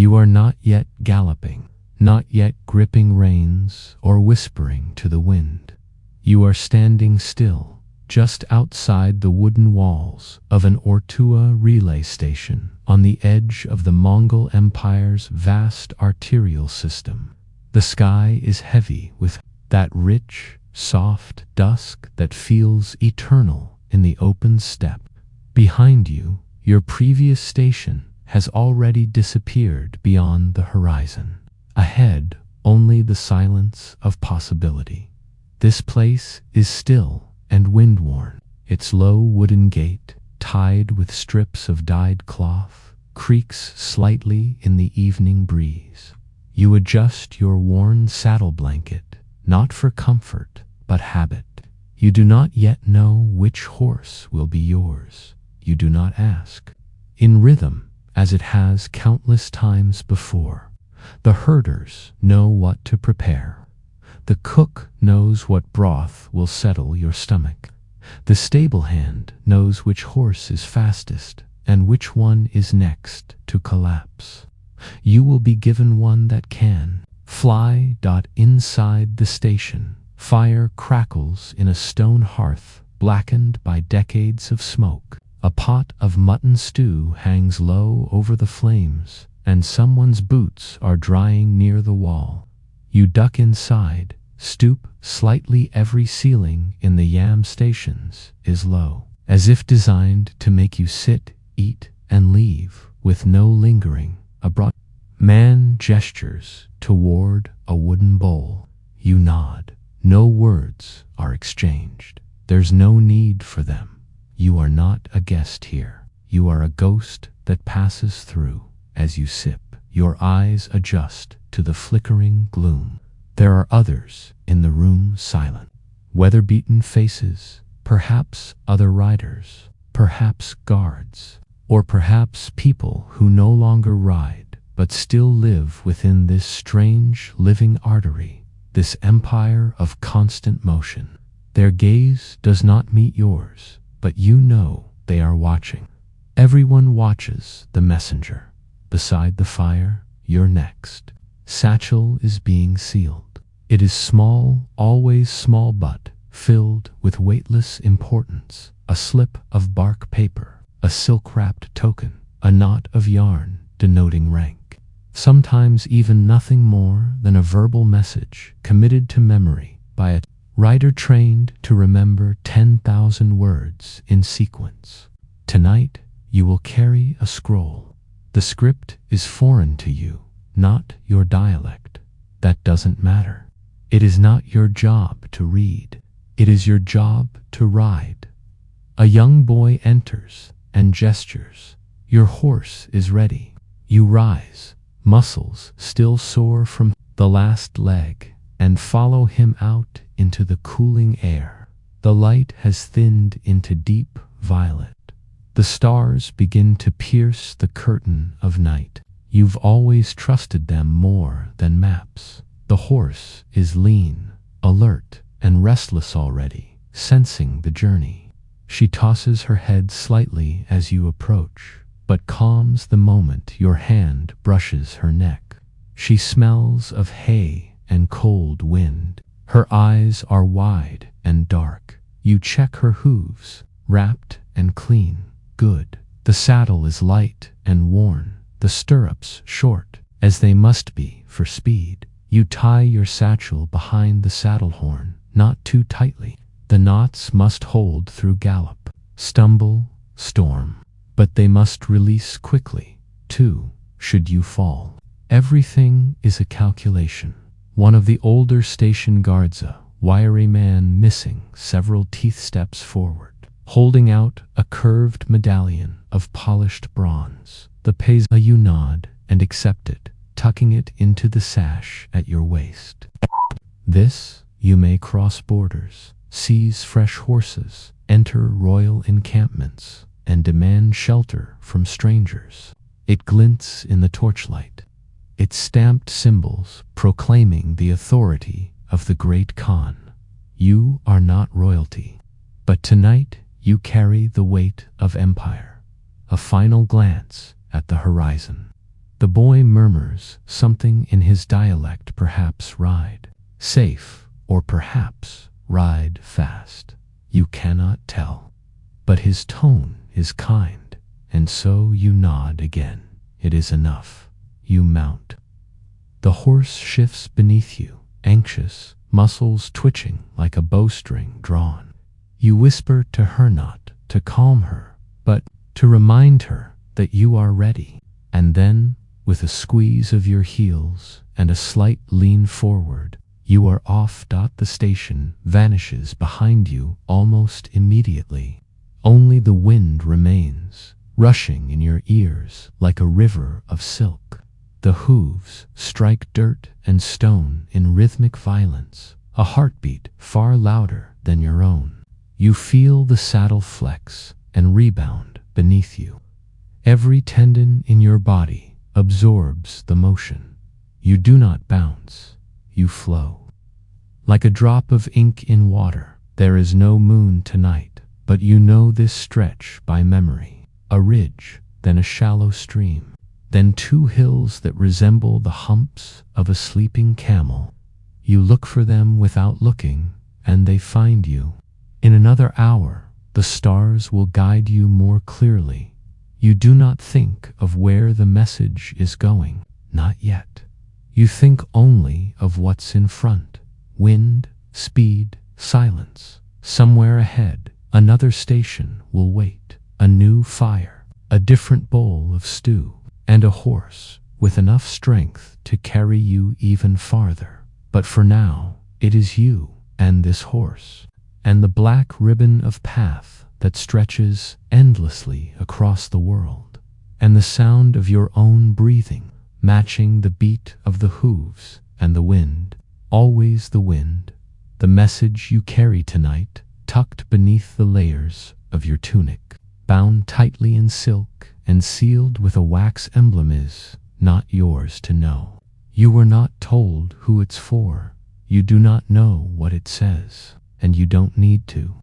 You are not yet galloping, not yet gripping reins or whispering to the wind. You are standing still, just outside the wooden walls of an Ortua relay station on the edge of the Mongol Empire's vast arterial system. The sky is heavy with that rich, soft dusk that feels eternal in the open steppe. Behind you, your previous station has already disappeared beyond the horizon. Ahead, only the silence of possibility. This place is still and wind-worn. Its low wooden gate, tied with strips of dyed cloth, creaks slightly in the evening breeze. You adjust your worn saddle blanket, not for comfort, but habit. You do not yet know which horse will be yours. You do not ask. In rhythm, as it has countless times before, the herders know what to prepare. The cook knows what broth will settle your stomach. The stable hand knows which horse is fastest and which one is next to collapse. You will be given one that can fly. Inside the station, fire crackles in a stone hearth blackened by decades of smoke. A pot of mutton stew hangs low over the flames, and someone's boots are drying near the wall. You duck inside, stoop slightly. Every ceiling in the yam stations is low, as if designed to make you sit, eat, and leave with no lingering. A broad man gestures toward a wooden bowl. You nod. No words are exchanged. There's no need for them. You are not a guest here. You are a ghost that passes through. As you sip, your eyes adjust to the flickering gloom. There are others in the room, silent. Weather-beaten faces, perhaps other riders, perhaps guards, or perhaps people who no longer ride but still live within this strange living artery, this empire of constant motion. Their gaze does not meet yours, but you know they are watching. Everyone watches the messenger. Beside the fire, you're next. Satchel is being sealed. It is small, always small, but filled with weightless importance. A slip of bark paper, a silk-wrapped token, a knot of yarn denoting rank. Sometimes even nothing more than a verbal message committed to memory by a writer trained to remember 10,000 words in sequence. Tonight, you will carry a scroll. The script is foreign to you, not your dialect. That doesn't matter. It is not your job to read. It is your job to ride. A young boy enters and gestures. Your horse is ready. You rise, muscles still sore from the last leg, and follow him out into the cooling air. The light has thinned into deep violet. The stars begin to pierce the curtain of night. You've always trusted them more than maps. The horse is lean, alert, and restless already, sensing the journey. She tosses her head slightly as you approach, but calms the moment your hand brushes her neck. She smells of hay and cold wind. Her eyes are wide and dark. You check her hooves, wrapped and clean. Good. The saddle is light and worn, the stirrups short, as they must be for speed. You tie your satchel behind the saddle horn, not too tightly. The knots must hold through gallop, stumble, storm. But they must release quickly, too, should you fall. Everything is a calculation. One of the older station guards, a wiry man missing several teeth steps forward, holding out a curved medallion of polished bronze. The paysa. You nod and accept it, tucking it into the sash at your waist. This, you may cross borders, seize fresh horses, enter royal encampments, and demand shelter from strangers. It glints in the torchlight, its stamped symbols proclaiming the authority of the great Khan. You are not royalty, but tonight you carry the weight of empire. A final glance at the horizon. The boy murmurs something in his dialect, perhaps ride safe, or perhaps ride fast. You cannot tell. But his tone is kind, and so you nod again. It is enough. You mount. The horse shifts beneath you, anxious, muscles twitching like a bowstring drawn. You whisper to her, not to calm her, but to remind her that you are ready. And then, with a squeeze of your heels and a slight lean forward, you are off. The station vanishes behind you almost immediately. Only the wind remains, rushing in your ears like a river of silk. The hooves strike dirt and stone in rhythmic violence, a heartbeat far louder than your own. You feel the saddle flex and rebound beneath you. Every tendon in your body absorbs the motion. You do not bounce, you flow. Like a drop of ink in water, there is no moon tonight, but you know this stretch by memory. A ridge, then a shallow stream, then two hills that resemble the humps of a sleeping camel. You look for them without looking, and they find you. In another hour, the stars will guide you more clearly. You do not think of where the message is going, not yet. You think only of what's in front. Wind, speed, silence. Somewhere ahead, another station will wait. A new fire, a different bowl of stew, and a horse with enough strength to carry you even farther. But for now, it is you and this horse, and the black ribbon of path that stretches endlessly across the world, and the sound of your own breathing, matching the beat of the hooves and the wind. Always the wind, the message you carry tonight, tucked beneath the layers of your tunic, bound tightly in silk and sealed with a wax emblem, is not yours to know. You were not told who it's for. You do not know what it says, and you don't need to.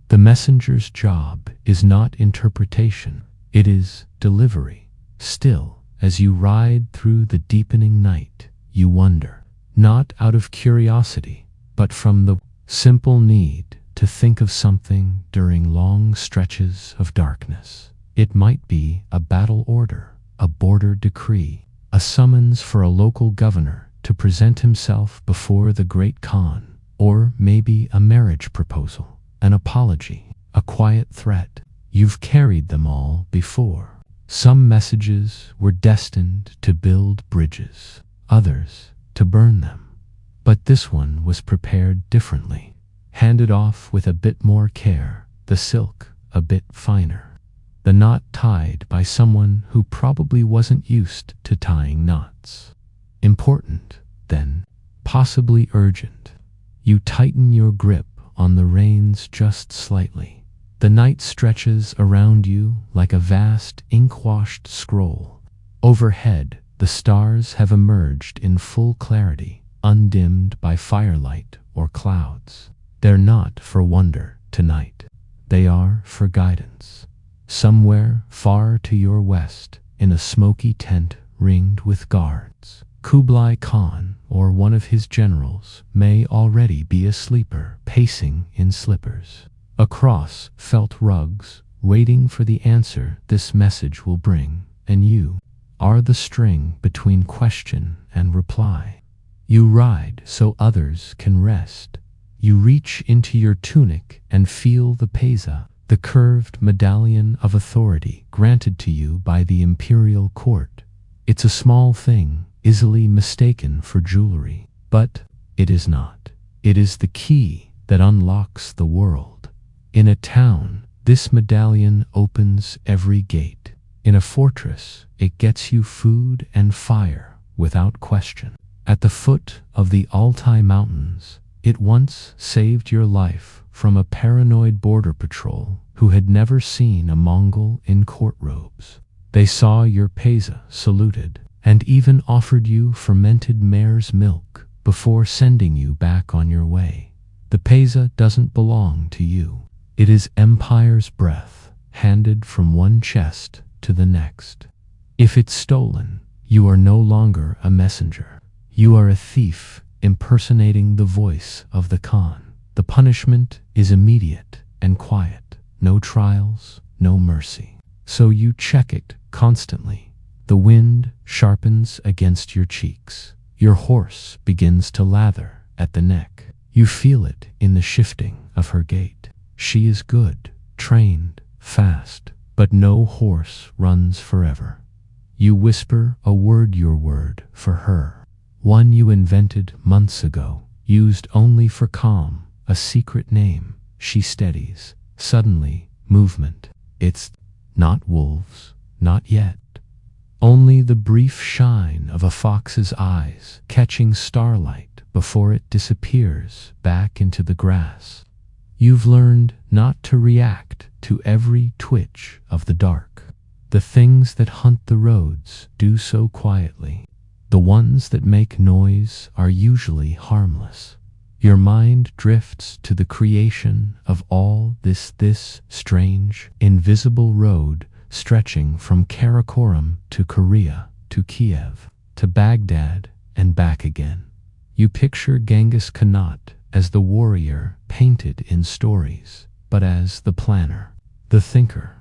The messenger's job is not interpretation, it is delivery. Still, as you ride through the deepening night, you wonder, not out of curiosity, but from the simple need to think of something during long stretches of darkness. It might be a battle order, a border decree, a summons for a local governor to present himself before the great Khan, or maybe a marriage proposal, an apology, a quiet threat. You've carried them all before. Some messages were destined to build bridges, others to burn them. But this one was prepared differently, handed off with a bit more care, the silk a bit finer, the knot tied by someone who probably wasn't used to tying knots. Important, then, possibly urgent. You tighten your grip on the reins just slightly. The night stretches around you like a vast ink-washed scroll. Overhead, the stars have emerged in full clarity, undimmed by firelight or clouds. They're not for wonder tonight. They are for guidance. Somewhere far to your west, in a smoky tent ringed with guards, Kublai Khan or one of his generals may already be a sleeper, pacing in slippers, across felt rugs, waiting for the answer this message will bring, and you are the string between question and reply. You ride so others can rest. You reach into your tunic and feel the peza, the curved medallion of authority granted to you by the imperial court. It's a small thing, easily mistaken for jewelry, but it is not. It is the key that unlocks the world. In a town, this medallion opens every gate. In a fortress, it gets you food and fire without question. At the foot of the Altai Mountains, it once saved your life from a paranoid border patrol who had never seen a Mongol in court robes. They saw your peza, saluted, and even offered you fermented mare's milk before sending you back on your way. The peza doesn't belong to you. It is Empire's breath, handed from one chest to the next. If it's stolen, You are no longer a messenger. You are a thief impersonating the voice of the Khan. The punishment is immediate and quiet. No trials, no mercy. So you check it constantly. The wind sharpens against your cheeks. Your horse begins to lather at the neck. You feel it in the shifting of her gait. She is good, trained, fast, but no horse runs forever. You whisper a word, your word, for her. One you invented months ago, used only for calm, a secret name. She steadies. Suddenly, movement. It's not wolves, not yet. Only the brief shine of a fox's eyes catching starlight before it disappears back into the grass. You've learned not to react to every twitch of the dark. The things that hunt the roads do so quietly. The ones that make noise are usually harmless. Your mind drifts to the creation of all this strange, invisible road stretching from Karakoram to Korea, to Kiev, to Baghdad, and back again. You picture Genghis Khan as the warrior painted in stories, but as the planner, the thinker,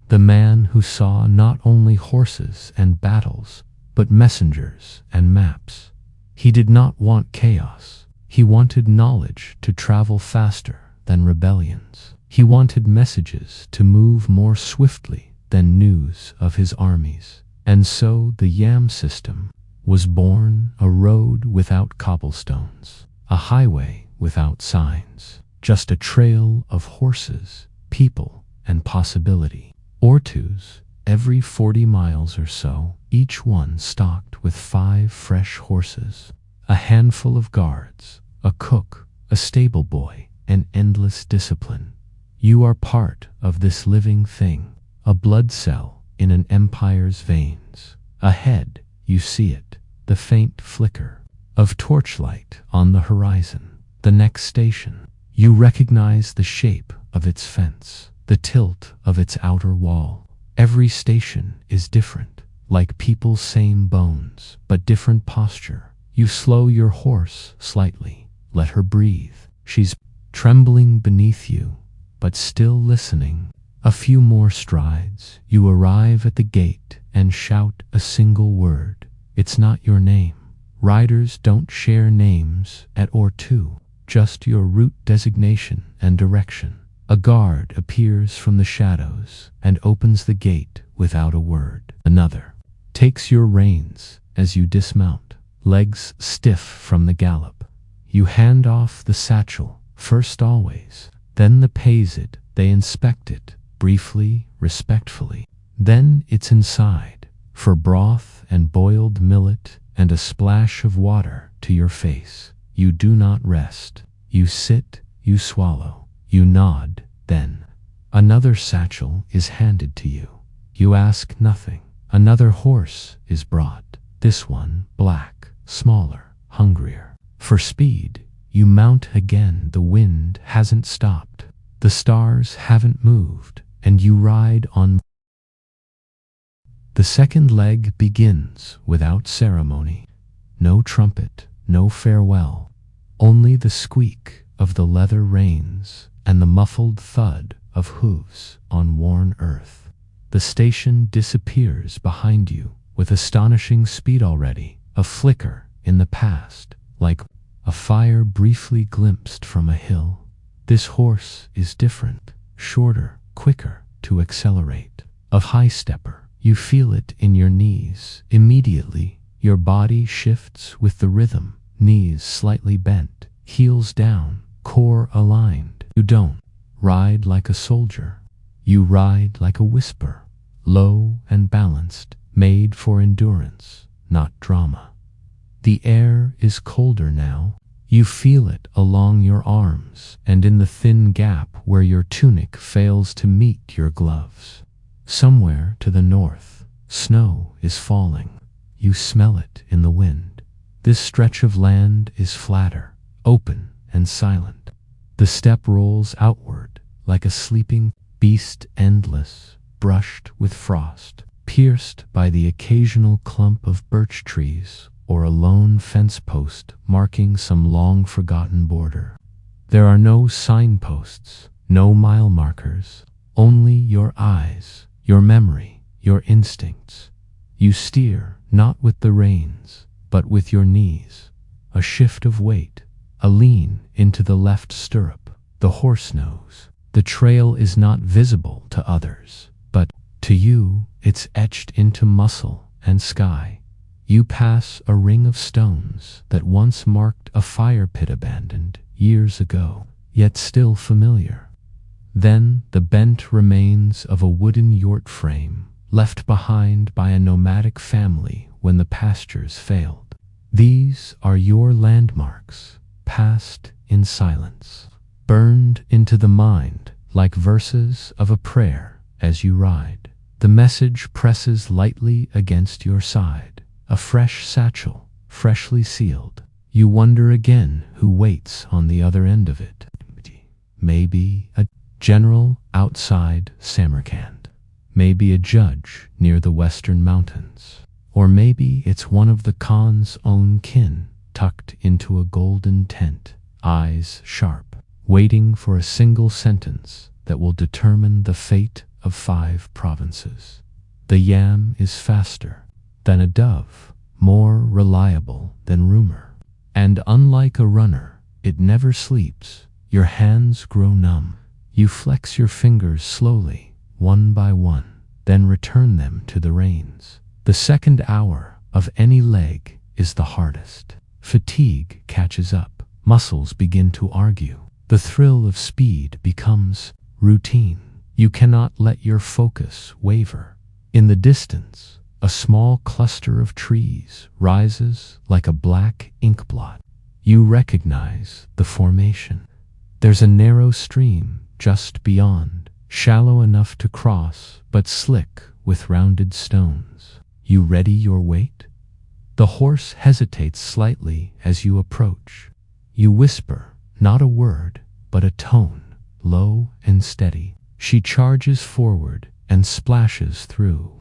the man who saw not only horses and battles, but messengers and maps. He did not want chaos. He wanted knowledge to travel faster than rebellions. He wanted messages to move more swiftly than news of his armies. And so the Yam system was born, a road without cobblestones, a highway without signs, just a trail of horses, people, and possibility. Ortus, every 40 miles or so, each one stocked with 5 fresh horses, a handful of guards, a cook, a stable boy, and endless discipline. You are part of this living thing, a blood cell in an empire's veins. Ahead, you see it, the faint flicker of torchlight on the horizon. The next station, you recognize the shape of its fence, the tilt of its outer wall. Every station is different, like people's same bones, but different posture. You slow your horse slightly, let her breathe. She's trembling beneath you, but still listening. A few more strides, you arrive at the gate and shout a single word. It's not your name. Riders don't share names at Ortu, just your route designation and direction. A guard appears from the shadows and opens the gate without a word. Another takes your reins as you dismount, legs stiff from the gallop. You hand off the satchel, first always, then the paysit. They inspect it, briefly, respectfully. Then it's inside, for broth and boiled millet and a splash of water to your face. You do not rest. You sit, you swallow, you nod, then another satchel is handed to you. You ask nothing. Another horse is brought, this one black, smaller, hungrier. For speed, you mount again. The wind hasn't stopped. The stars haven't moved, and you ride on. The second leg begins without ceremony. No trumpet, no farewell. Only the squeak of the leather reins and the muffled thud of hooves on worn earth. The station disappears behind you with astonishing speed already, a flicker in the past, like a fire briefly glimpsed from a hill. This horse is different, shorter, quicker to accelerate. A high stepper, you feel it in your knees. Immediately, your body shifts with the rhythm, knees slightly bent, heels down, core aligned. You don't ride like a soldier. You ride like a whisper, low and balanced, made for endurance, not drama. The air is colder now. You feel it along your arms and in the thin gap where your tunic fails to meet your gloves. Somewhere to the north, snow is falling. You smell it in the wind. This stretch of land is flatter, open, and silent. The steppe rolls outward like a sleeping beast, endless, brushed with frost. pierced by the occasional clump of birch trees or a lone fence post marking some long-forgotten border. There are no signposts, no mile markers, only your eyes, your memory, your instincts. You steer not with the reins, but with your knees. A shift of weight, a lean into the left stirrup. The horse knows. The trail is not visible to others, but to you it's etched into muscle and sky. You pass a ring of stones that once marked a fire pit abandoned years ago, yet still familiar. Then the bent remains of a wooden yurt frame left behind by a nomadic family when the pastures failed. These are your landmarks, passed in silence, burned into the mind like verses of a prayer as you ride. The message presses lightly against your side, a fresh satchel, freshly sealed. You wonder again who waits on the other end of it. Maybe a general outside Samarkand. Maybe a judge near the western mountains. Or maybe it's one of the Khan's own kin, tucked into a golden tent, eyes sharp, waiting for a single sentence that will determine the fate of 5 provinces. The yam is faster than a dove, more reliable than rumor. And unlike a runner, it never sleeps. Your hands grow numb. You flex your fingers slowly, one by one, then return them to the reins. The second hour of any leg is the hardest. Fatigue catches up. Muscles begin to argue. The thrill of speed becomes routine. You cannot let your focus waver. In the distance, a small cluster of trees rises like a black ink blot. You recognize the formation. There's a narrow stream just beyond, shallow enough to cross, but slick with rounded stones. You ready your weight? The horse hesitates slightly as you approach. You whisper, not a word, but a tone, low and steady. She charges forward and splashes through.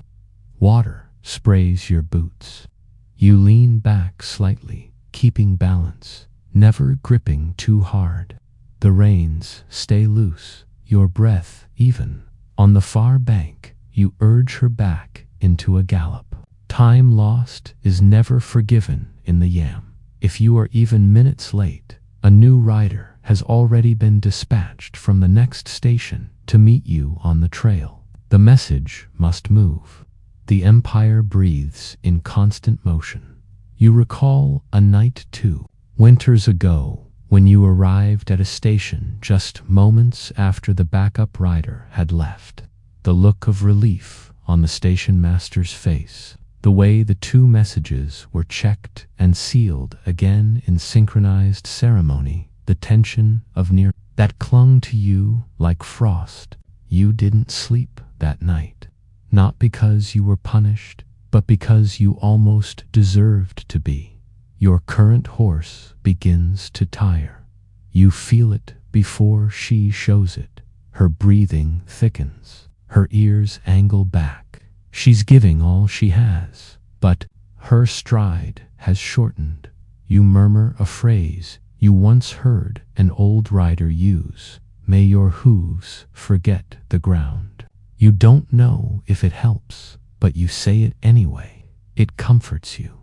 Water sprays your boots. You lean back slightly, keeping balance, never gripping too hard. The reins stay loose, your breath even. On the far bank, you urge her back into a gallop. Time lost is never forgiven in the yam. If you are even minutes late, a new rider has already been dispatched from the next station to meet you on the trail. The message must move. The empire breathes in constant motion. You recall a night 2 winters ago when you arrived at a station just moments after the backup rider had left. The look of relief on the station master's face, the way the 2 messages were checked and sealed again in synchronized ceremony, the tension of near that clung to you like frost. You didn't sleep that night, not because you were punished, but because you almost deserved to be. Your current horse begins to tire. You feel it before she shows it. Her breathing thickens. Her ears angle back. She's giving all she has, but her stride has shortened. You murmur a phrase you once heard an old rider use. May your hooves forget the ground. You don't know if it helps, but you say it anyway. It comforts you.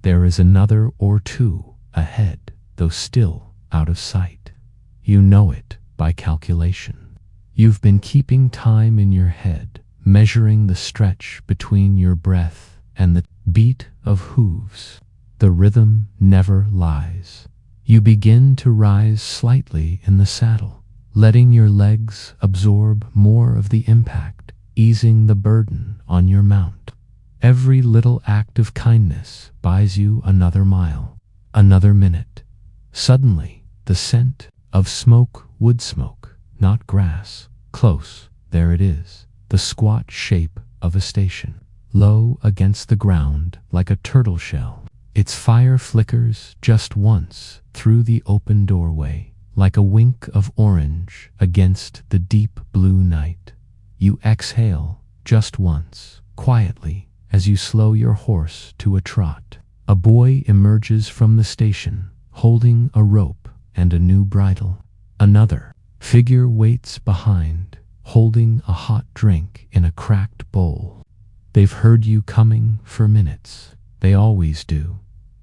There is another or 2 ahead, though still out of sight. You know it by calculation. You've been keeping time in your head, measuring the stretch between your breath and the beat of hooves. The rhythm never lies. You begin to rise slightly in the saddle, letting your legs absorb more of the impact, easing the burden on your mount. Every little act of kindness buys you another mile, another minute. Suddenly, the scent of smoke, wood smoke, not grass, close, there it is, the squat shape of a station, low against the ground like a turtle shell. Its fire flickers just once through the open doorway, like a wink of orange against the deep blue night. You exhale just once, Quietly, as you slow your horse to a trot, a boy emerges from the station, holding a rope and a new bridle. Another figure waits behind, holding a hot drink in a cracked bowl. They've heard you coming for minutes. They always do.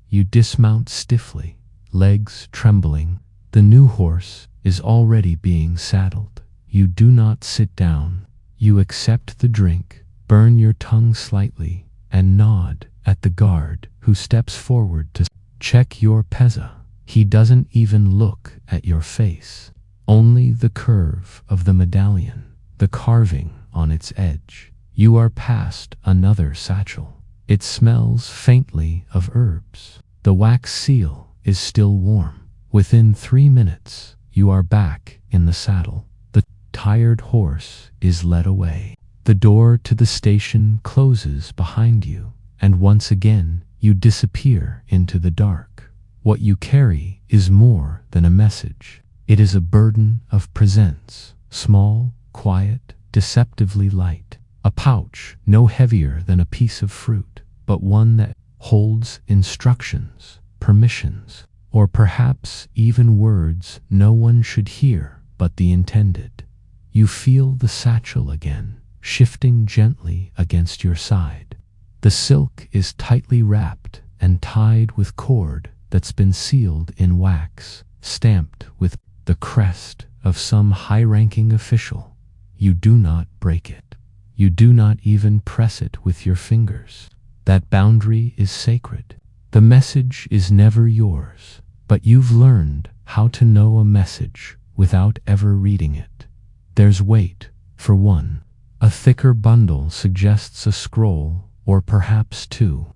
You dismount stiffly, legs trembling. The new horse is already being saddled. You do not sit down. You accept the drink, burn your tongue slightly, and nod at the guard who steps forward to check your peza. He doesn't even look at your face, only the curve of the medallion, the carving on its edge. You are past another satchel. It smells faintly of herbs. The wax seal is still warm. Within 3 minutes, you are back in the saddle. The tired horse is led away. The door to the station closes behind you, and once again, you disappear into the dark. What you carry is more than a message. It is a burden of presents, small, quiet, deceptively light. A pouch no heavier than a piece of fruit, but one that holds instructions, permissions, or perhaps even words no one should hear but the intended. You feel the satchel again, shifting gently against your side. The silk is tightly wrapped and tied with cord that's been sealed in wax, stamped with the crest of some high-ranking official. You do not break it. You do not even press it with your fingers. That boundary is sacred. The message is never yours, but you've learned how to know a message without ever reading it. There's weight, for one. A thicker bundle suggests a scroll, or perhaps two.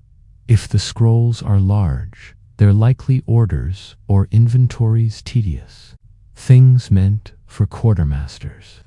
If the scrolls are large, they're likely orders or inventories tedious, things meant for quartermasters.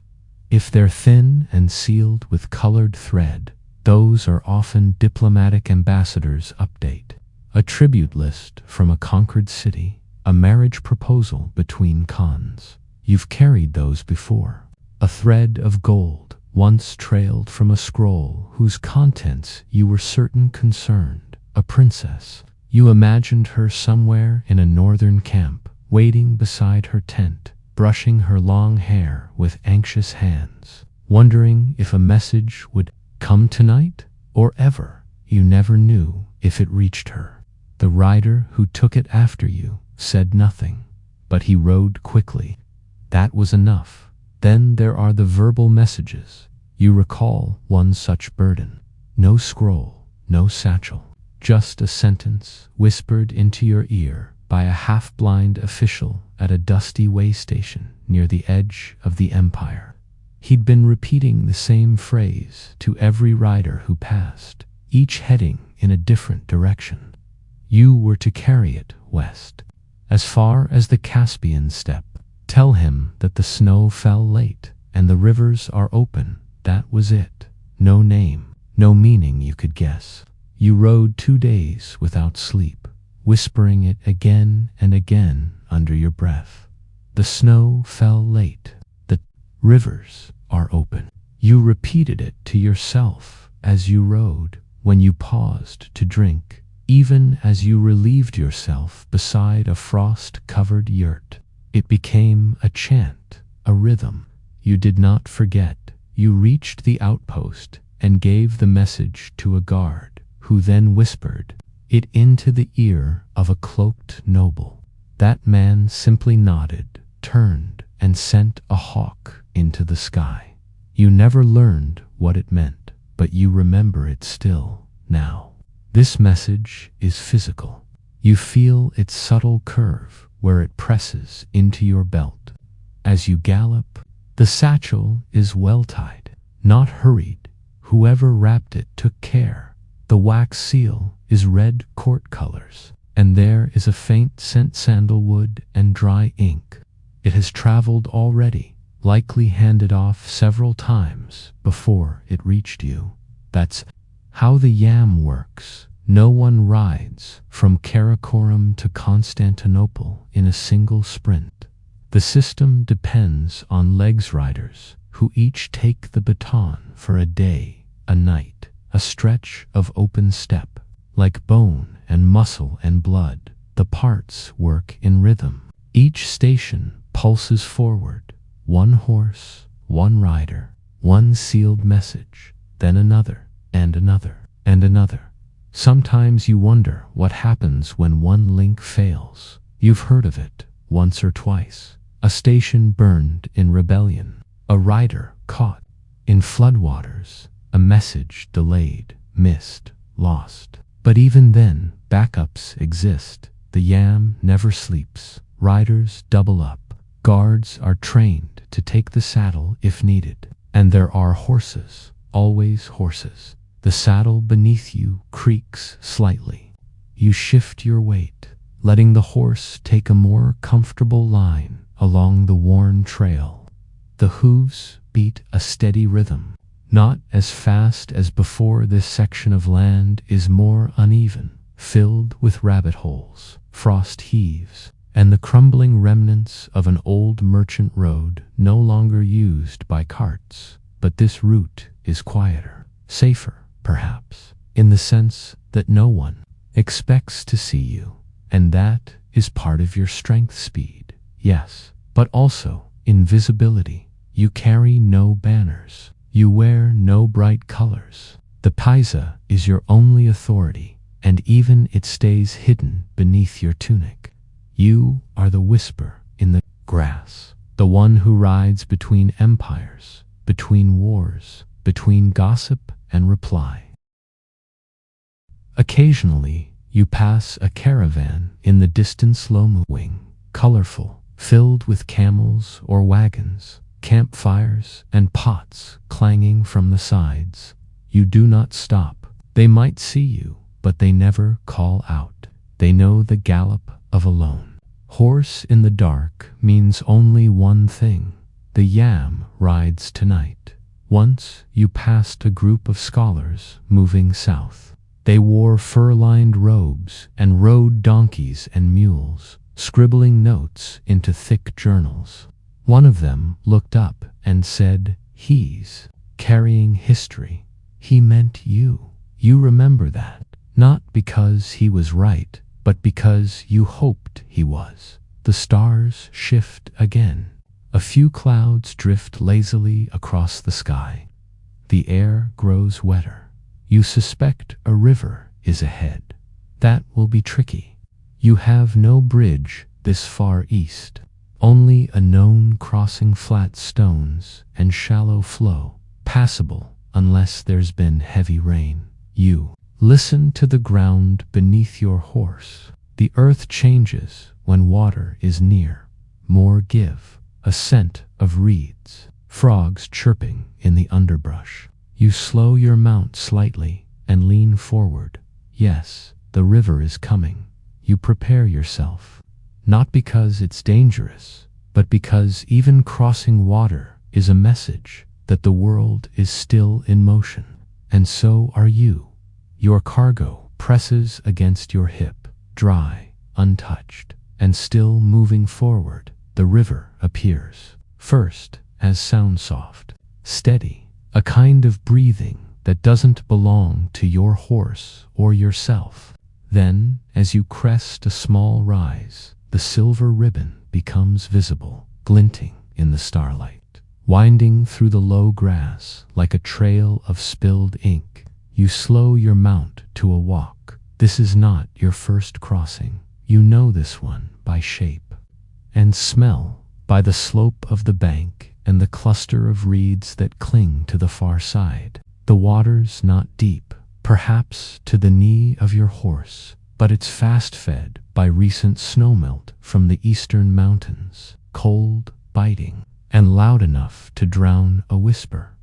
If they're thin and sealed with colored thread, those are often diplomatic ambassadors' update. A tribute list from a conquered city, a marriage proposal between khans. You've carried those before. A thread of gold once trailed from a scroll whose contents you were certain concerned. A princess. You imagined her somewhere in a northern camp, waiting beside her tent, brushing her long hair with anxious hands, wondering if a message would come tonight or ever. You never knew if it reached her. The rider who took it after you said nothing, but he rode quickly. That was enough. Then there are the verbal messages. You recall one such burden. No scroll, no satchel, just a sentence whispered into your ear by a half-blind official at a dusty way station near the edge of the empire. He'd been repeating the same phrase to every rider who passed, each heading in a different direction. You were to carry it west, as far as the Caspian steppe. Tell him that the snow fell late and the rivers are open. That was it. No name, no meaning you could guess. You rode 2 days without sleep, whispering it again and again under your breath. The snow fell late. The rivers are open. You repeated it to yourself as you rode, when you paused to drink, even as you relieved yourself beside a frost-covered yurt. It became a chant, a rhythm. You did not forget. You reached the outpost and gave the message to a guard, who then whispered it into the ear of a cloaked noble. That man simply nodded, turned, and sent a hawk into the sky. You never learned what it meant, but you remember it still, now. This message is physical. You feel its subtle curve where it presses into your belt. As you gallop, the satchel is well tied, not hurried. Whoever wrapped it took care. The wax seal is red court colors, and there is a faint scent sandalwood and dry ink. It has traveled already, likely handed off several times before it reached you. That's how the yam works. No one rides from Karakorum to Constantinople in a single sprint. The system depends on legs riders who each take the baton for a day, a night, a stretch of open steppe. Like bone and muscle and blood, the parts work in rhythm. Each station pulses forward, one horse, one rider, one sealed message, then another, and another, and another. Sometimes you wonder what happens when one link fails. You've heard of it once or twice. A station burned in rebellion, a rider caught in floodwaters, a message delayed, missed, lost. But even then, backups exist. The yam never sleeps. Riders double up. Guards are trained to take the saddle if needed. And there are horses, always horses. The saddle beneath you creaks slightly. You shift your weight, letting the horse take a more comfortable line along the worn trail. The hooves beat a steady rhythm. Not as fast as before. This section of land is more uneven, filled with rabbit holes, frost heaves, and the crumbling remnants of an old merchant road no longer used by carts. But this route is quieter, safer, perhaps, in the sense that no one expects to see you, and that is part of your strength. Speed, yes, but also invisibility. You carry no banners. You wear no bright colors. The paisa is your only authority, and even it stays hidden beneath your tunic. You are the whisper in the grass, the one who rides between empires, between wars, between gossip and reply. Occasionally, you pass a caravan in the distance, slow-moving, colorful, filled with camels or wagons, campfires and pots clanging from the sides. You do not stop. They might see you, but they never call out. They know the gallop of a lone horse in the dark means only one thing: the yam rides tonight. Once you passed a group of scholars moving south. They wore fur-lined robes and rode donkeys and mules, scribbling notes into thick journals. One of them looked up and said, "He's carrying history." He meant you. You remember that, not because he was right, but because you hoped he was. The stars shift again. A few clouds drift lazily across the sky. The air grows wetter. You suspect a river is ahead. That will be tricky. You have no bridge this far east. Only a known crossing, flat stones and shallow flow, passable unless there's been heavy rain. You listen to the ground beneath your horse. The earth changes when water is near. More give, a scent of reeds, frogs chirping in the underbrush. You slow your mount slightly and lean forward. Yes, the river is coming. You prepare yourself. Not because it's dangerous, but because even crossing water is a message that the world is still in motion. And so are you. Your cargo presses against your hip, dry, untouched, and still moving forward. The river appears, first as sound, soft, steady, a kind of breathing that doesn't belong to your horse or yourself. Then, as you crest a small rise, the silver ribbon becomes visible, glinting in the starlight, winding through the low grass like a trail of spilled ink. You slow your mount to a walk. This is not your first crossing. You know this one by shape and smell, by the slope of the bank and the cluster of reeds that cling to the far side. The water's not deep, perhaps to the knee of your horse, but it's fast-fed by recent snowmelt from the eastern mountains, cold, biting, and loud enough to drown a whisper.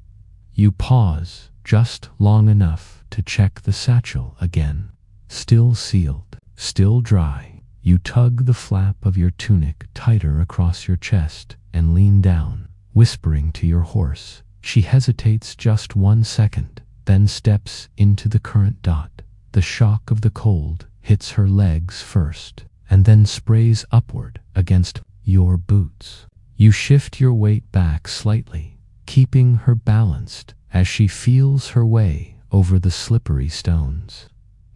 You pause just long enough to check the satchel again. Still sealed, still dry. You tug the flap of your tunic tighter across your chest and lean down, whispering to your horse. She hesitates just 1 second, then steps into the current dot. The shock of the cold hits her legs first, and then sprays upward against your boots. You shift your weight back slightly, keeping her balanced as she feels her way over the slippery stones.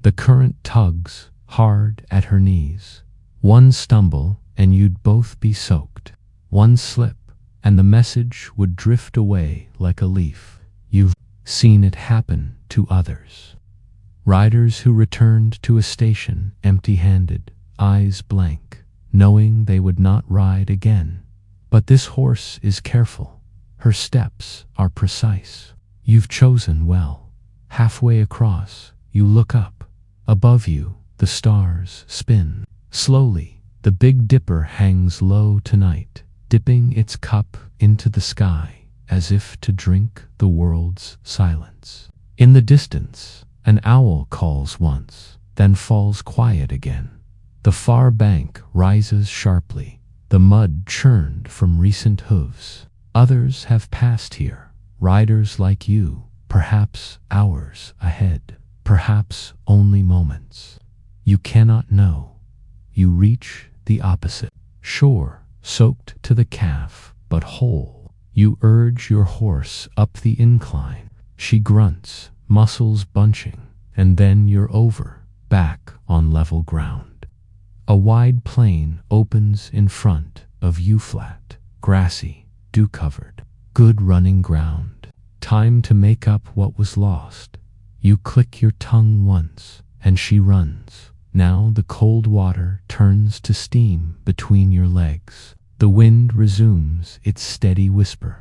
The current tugs hard at her knees. One stumble and you'd both be soaked. One slip and the message would drift away like a leaf. You've seen it happen to others. Riders who returned to a station empty-handed, eyes blank, knowing they would not ride again. But this horse is careful. Her steps are precise. You've chosen well. Halfway across, you look up. Above you, the stars spin. Slowly, the Big Dipper hangs low tonight, dipping its cup into the sky as if to drink the world's silence. In the distance, an owl calls once, then falls quiet again. The far bank rises sharply, the mud churned from recent hooves. Others have passed here, riders like you, perhaps hours ahead, perhaps only moments. You cannot know. You reach the opposite shore, soaked to the calf, but whole. You urge your horse up the incline. She grunts, muscles bunching, and then you're over, back on level ground. A wide plain opens in front of you, flat, grassy, dew-covered, good running ground. Time to make up what was lost. You click your tongue once, and she runs. Now the cold water turns to steam between your legs. The wind resumes its steady whisper.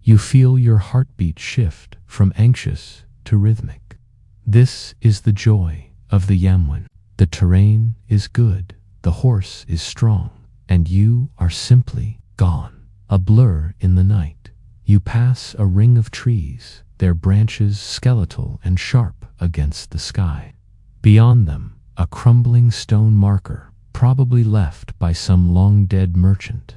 You feel your heartbeat shift from anxious to rhythmic. This is the joy of the Yamwen. The terrain is good, the horse is strong, and you are simply gone. A blur in the night. You pass a ring of trees, their branches skeletal and sharp against the sky. Beyond them, a crumbling stone marker, probably left by some long-dead merchant.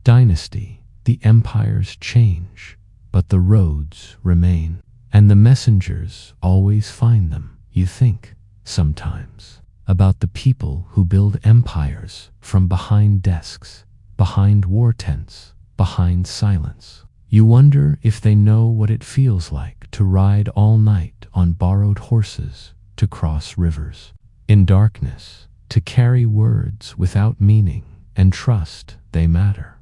Dynasty, the empires change, but the roads remain, and the messengers always find them. You think, sometimes, about the people who build empires from behind desks, behind war tents, behind silence. You wonder if they know what it feels like to ride all night on borrowed horses, to cross rivers in darkness, to carry words without meaning and trust they matter.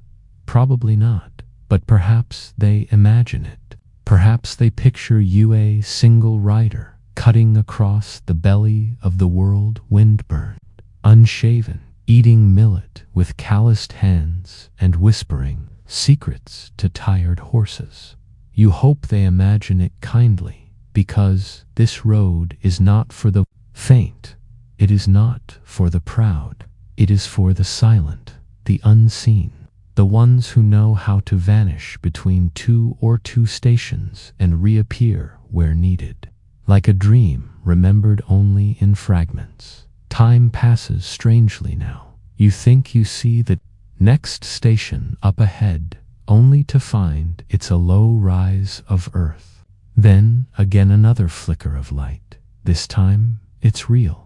Probably not, but perhaps they imagine it. Perhaps they picture you a single rider, cutting across the belly of the world, wind-burned, unshaven, eating millet with calloused hands and whispering secrets to tired horses. You hope they imagine it kindly, because this road is not for the faint. It is not for the proud. It is for the silent, the unseen, the ones who know how to vanish between two stations and reappear where needed. Like a dream remembered only in fragments. Time passes strangely now. You think you see the next station up ahead, only to find it's a low rise of earth. Then again another flicker of light. This time it's real.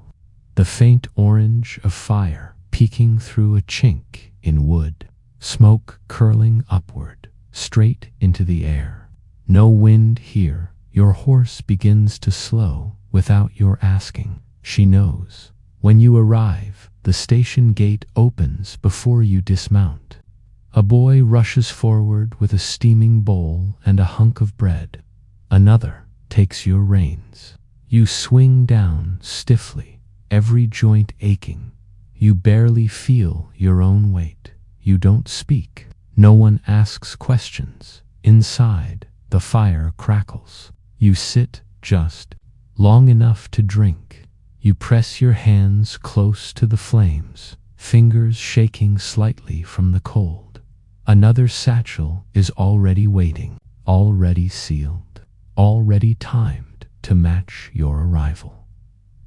The faint orange of fire peeking through a chink in wood. Smoke curling upward, straight into the air. No wind here. Your horse begins to slow without your asking. She knows. When you arrive, the station gate opens before you dismount. A boy rushes forward with a steaming bowl and a hunk of bread. Another takes your reins. You swing down stiffly, every joint aching. You barely feel your own weight. You don't speak. No one asks questions. Inside, the fire crackles. You sit just long enough to drink. You press your hands close to the flames, fingers shaking slightly from the cold. Another satchel is already waiting, already sealed, already timed to match your arrival.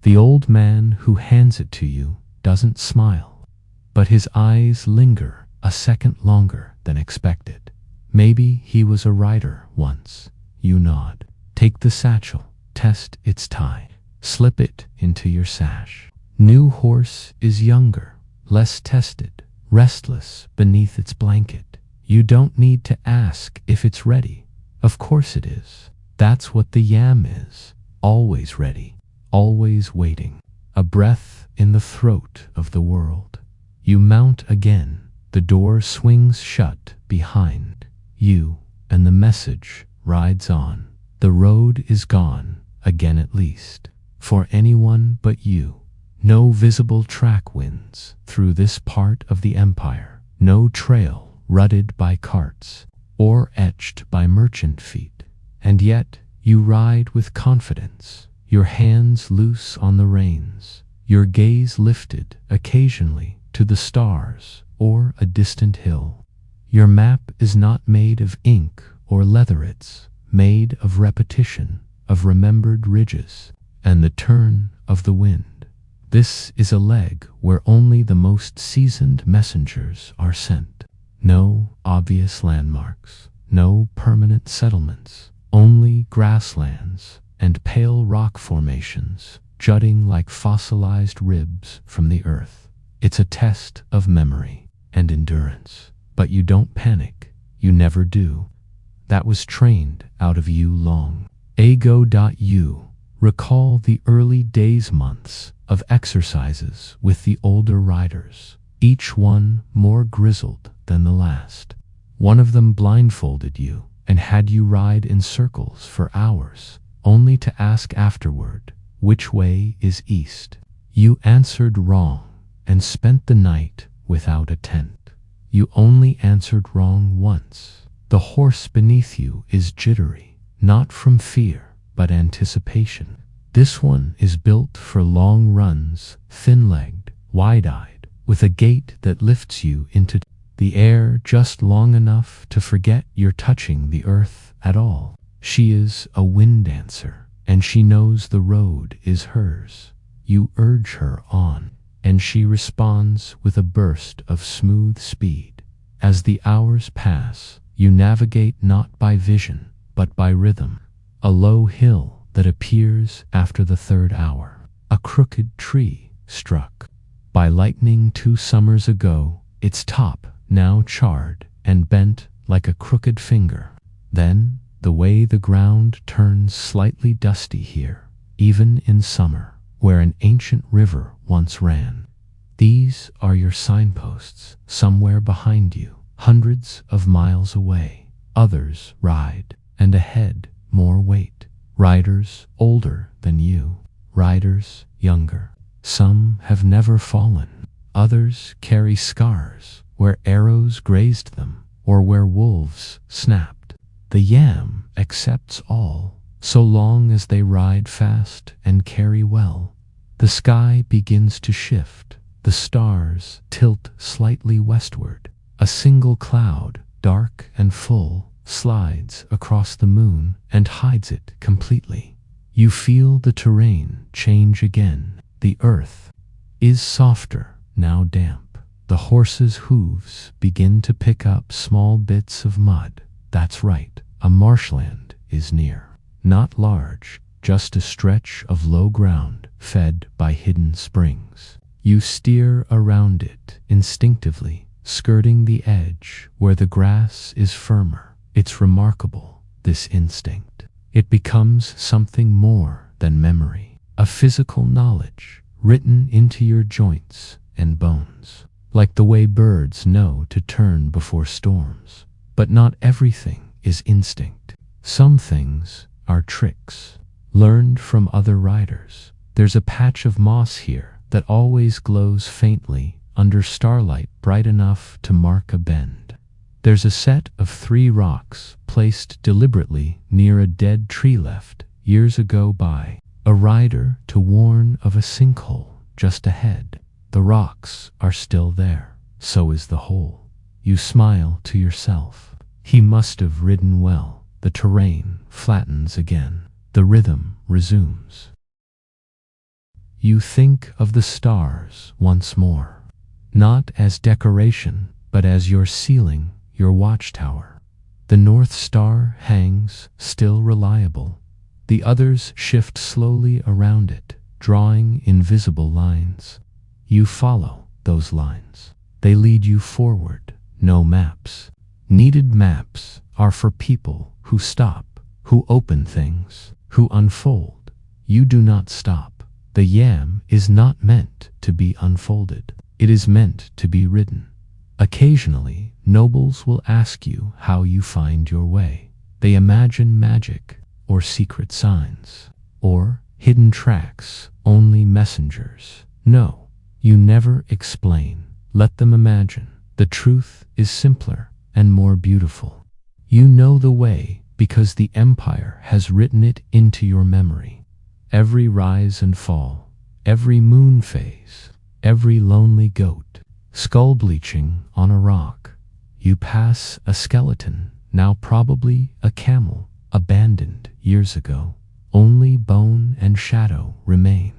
The old man who hands it to you doesn't smile, but his eyes linger a second longer than expected. Maybe he was a rider once. You nod. Take the satchel, test its tie, slip it into your sash. New horse is younger, less tested, restless beneath its blanket. You don't need to ask if it's ready. Of course it is. That's what the yam is. always ready, always waiting, a breath in the throat of the world. You mount again, the door swings shut behind you, and the message rides on. The road is gone, again at least, for anyone but you. No visible track winds through this part of the empire, no trail rutted by carts or etched by merchant feet. And yet you ride with confidence, your hands loose on the reins, your gaze lifted occasionally to the stars or a distant hill. Your map is not made of ink or leather, it's made of repetition, of remembered ridges, and the turn of the wind. This is a leg where only the most seasoned messengers are sent. No obvious landmarks, no permanent settlements, only grasslands and pale rock formations jutting like fossilized ribs from the earth. It's a test of memory and endurance. But you don't panic. You never do. That was trained out of you long ago. Recall the early days, months of exercises with the older riders, each one more grizzled than the last. One of them blindfolded you and had you ride in circles for hours, only to ask afterward, which way is east? You answered wrong and spent the night without a tent. You only answered wrong once. The horse beneath you is jittery, not from fear, but anticipation. This one is built for long runs, thin-legged, wide-eyed, with a gait that lifts you into the air just long enough to forget you're touching the earth at all. She is a wind dancer, and she knows the road is hers. You urge her on, and she responds with a burst of smooth speed. As the hours pass, you navigate not by vision, but by rhythm. A low hill that appears after the third hour. A crooked tree struck by lightning 2 summers ago, its top now charred and bent like a crooked finger. Then, the way the ground turns slightly dusty here, even in summer, where an ancient river once ran. These are your signposts, somewhere behind you, hundreds of miles away. Others ride, and ahead more weight. Riders older than you, riders younger. Some have never fallen. Others carry scars where arrows grazed them or where wolves snapped. The yam accepts all, so long as they ride fast and carry well. The sky begins to shift. The stars tilt slightly westward. A single cloud, dark and full, slides across the moon and hides it completely. You feel the terrain change again. The earth is softer, now damp. The horse's hooves begin to pick up small bits of mud. That's right, a marshland is near. Not large, just a stretch of low ground fed by hidden springs. You steer around it instinctively, skirting the edge where the grass is firmer. It's remarkable, this instinct. It becomes something more than memory, a physical knowledge written into your joints and bones, like the way birds know to turn before storms. But not everything is instinct. Some things are tricks, learned from other riders. There's a patch of moss here that always glows faintly under starlight bright enough to mark a bend. There's a set of 3 rocks placed deliberately near a dead tree left years ago by a rider to warn of a sinkhole just ahead. The rocks are still there. So is the hole. You smile to yourself. He must have ridden well. The terrain flattens again. The rhythm resumes. You think of the stars once more, not as decoration, but as your ceiling, your watchtower. The North Star hangs, still reliable. The others shift slowly around it, drawing invisible lines. You follow those lines. They lead you forward. No maps. Needed maps are for people who stop, who open things, who unfold. you do not stop. The yam is not meant to be unfolded. It is meant to be ridden. Occasionally, nobles will ask you how you find your way. They imagine magic or secret signs or hidden tracks, only messengers. No, you never explain. Let them imagine. The truth is simpler and more beautiful. You know the way because the empire has written it into your memory. Every rise and fall, every moon phase, every lonely goat, skull bleaching on a rock. You pass a skeleton, now probably a camel, abandoned years ago. Only bone and shadow remain.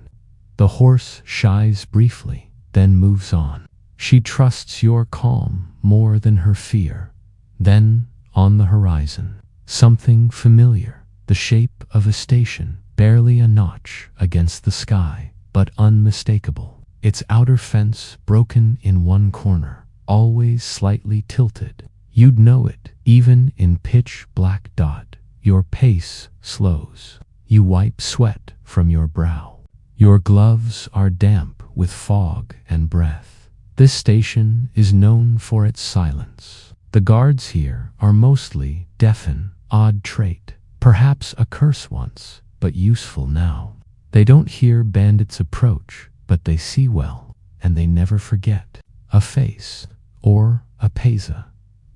The horse shies briefly, then moves on. She trusts your calm more than her fear. Then, on the horizon, something familiar, the shape of a station, barely a notch against the sky, but unmistakable. Its outer fence broken in one corner, always slightly tilted. You'd know it, even in pitch black dot. Your pace slows. You wipe sweat from your brow. Your gloves are damp with fog and breath. This station is known for its silence. The guards here are mostly deafen, odd trait, perhaps a curse once, but useful now. They don't hear bandits approach, but they see well, and they never forget. A face, or a pesa.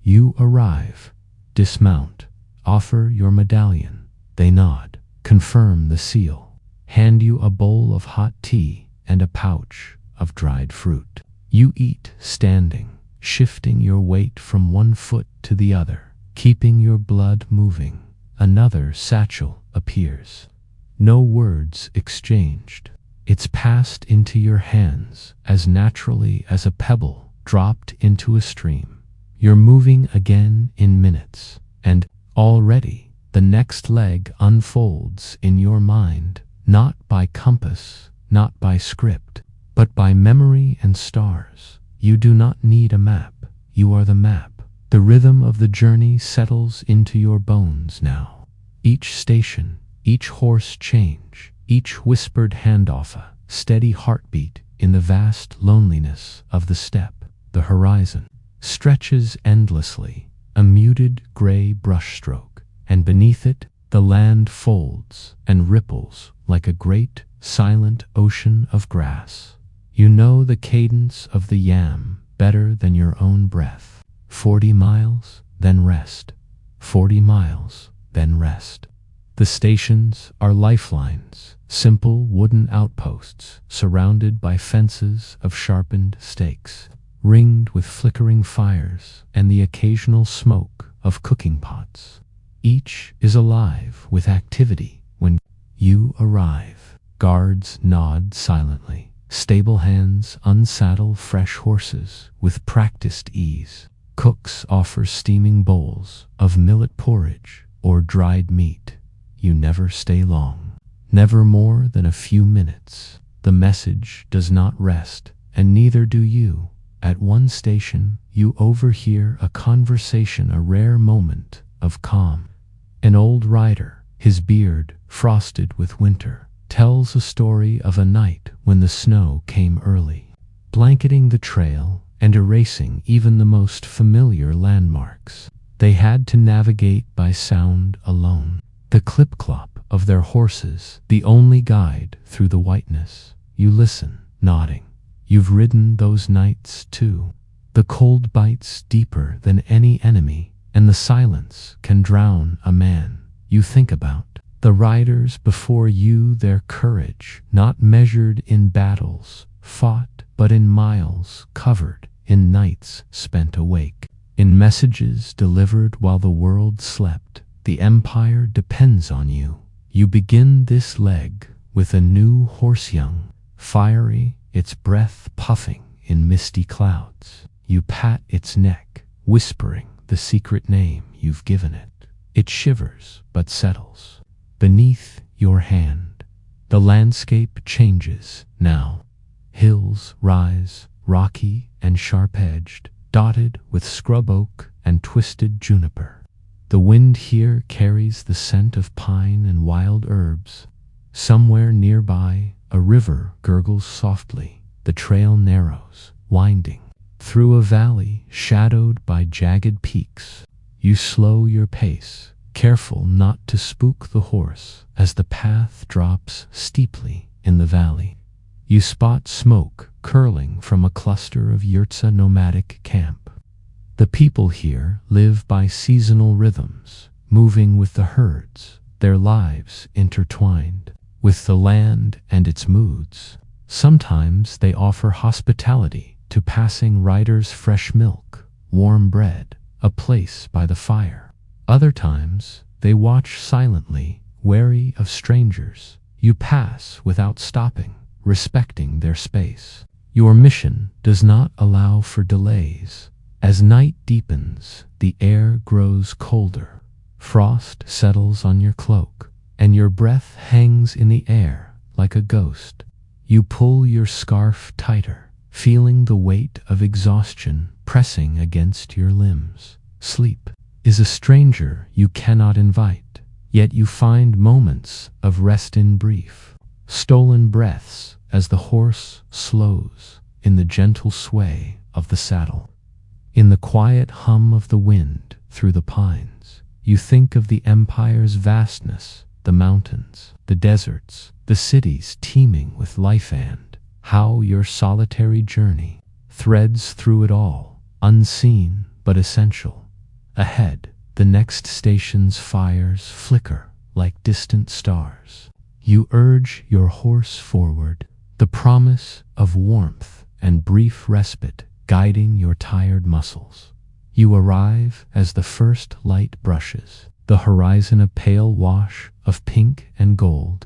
You arrive, dismount, offer your medallion. They nod, confirm the seal, hand you a bowl of hot tea and a pouch of dried fruit. You eat standing, shifting your weight from one foot to the other, keeping your blood moving. Another satchel appears. No words exchanged. It's passed into your hands as naturally as a pebble dropped into a stream. You're moving again in minutes, and already the next leg unfolds in your mind, not by compass, not by script, but by memory and stars. You do not need a map. You are the map. The rhythm of the journey settles into your bones now. Each station, each horse change, each whispered handoff, a steady heartbeat in the vast loneliness of the steppe. The horizon stretches endlessly, a muted gray brushstroke, and beneath it the land folds and ripples like a great, silent ocean of grass. You know the cadence of the yam better than your own breath. 40 miles, then rest. 40 miles, then rest. The stations are lifelines, simple wooden outposts surrounded by fences of sharpened stakes, ringed with flickering fires and the occasional smoke of cooking pots. Each is alive with activity when you arrive. Guards nod silently. Stable hands unsaddle fresh horses with practiced ease. Cooks offer steaming bowls of millet porridge or dried meat. You never stay long, never more than a few minutes. The message does not rest, and neither do you. At one station, you overhear a conversation, a rare moment of calm. An old rider, his beard frosted with winter, tells a story of a night when the snow came early, blanketing the trail and erasing even the most familiar landmarks. They had to navigate by sound alone. The clip-clop of their horses, the only guide through the whiteness. You listen, nodding. You've ridden those nights too. The cold bites deeper than any enemy, and the silence can drown a man. You think about the riders before you, their courage, not measured in battles fought, but in miles covered, in nights spent awake, in messages delivered while the world slept. The empire depends on you. You begin this leg with a new horse, young, fiery, its breath puffing in misty clouds. You pat its neck, whispering the secret name you've given it. It shivers but settles beneath your hand. The landscape changes now. Hills rise, rocky and sharp-edged, dotted with scrub oak and twisted juniper. The wind here carries the scent of pine and wild herbs. Somewhere nearby, a river gurgles softly. The trail narrows, winding through a valley shadowed by jagged peaks. You slow your pace, careful not to spook the horse as the path drops steeply in the valley. You spot smoke curling from a cluster of yurtsa nomadic camp. The people here live by seasonal rhythms, moving with the herds, their lives intertwined with the land and its moods. Sometimes they offer hospitality to passing riders, fresh milk, warm bread, a place by the fire. Other times they watch silently, wary of strangers. You pass without stopping, respecting their space. Your mission does not allow for delays. As night deepens, the air grows colder. Frost settles on your cloak, and your breath hangs in the air like a ghost. You pull your scarf tighter, feeling the weight of exhaustion pressing against your limbs. Sleep is a stranger you cannot invite, yet you find moments of rest in brief. Stolen breaths as the horse slows in the gentle sway of the saddle. In the quiet hum of the wind through the pines, you think of the empire's vastness, the mountains, the deserts, the cities teeming with life, and how your solitary journey threads through it all, unseen but essential. Ahead, the next station's fires flicker like distant stars. You urge your horse forward, the promise of warmth and brief respite guiding your tired muscles. You arrive as the first light brushes the horizon, a pale wash of pink and gold.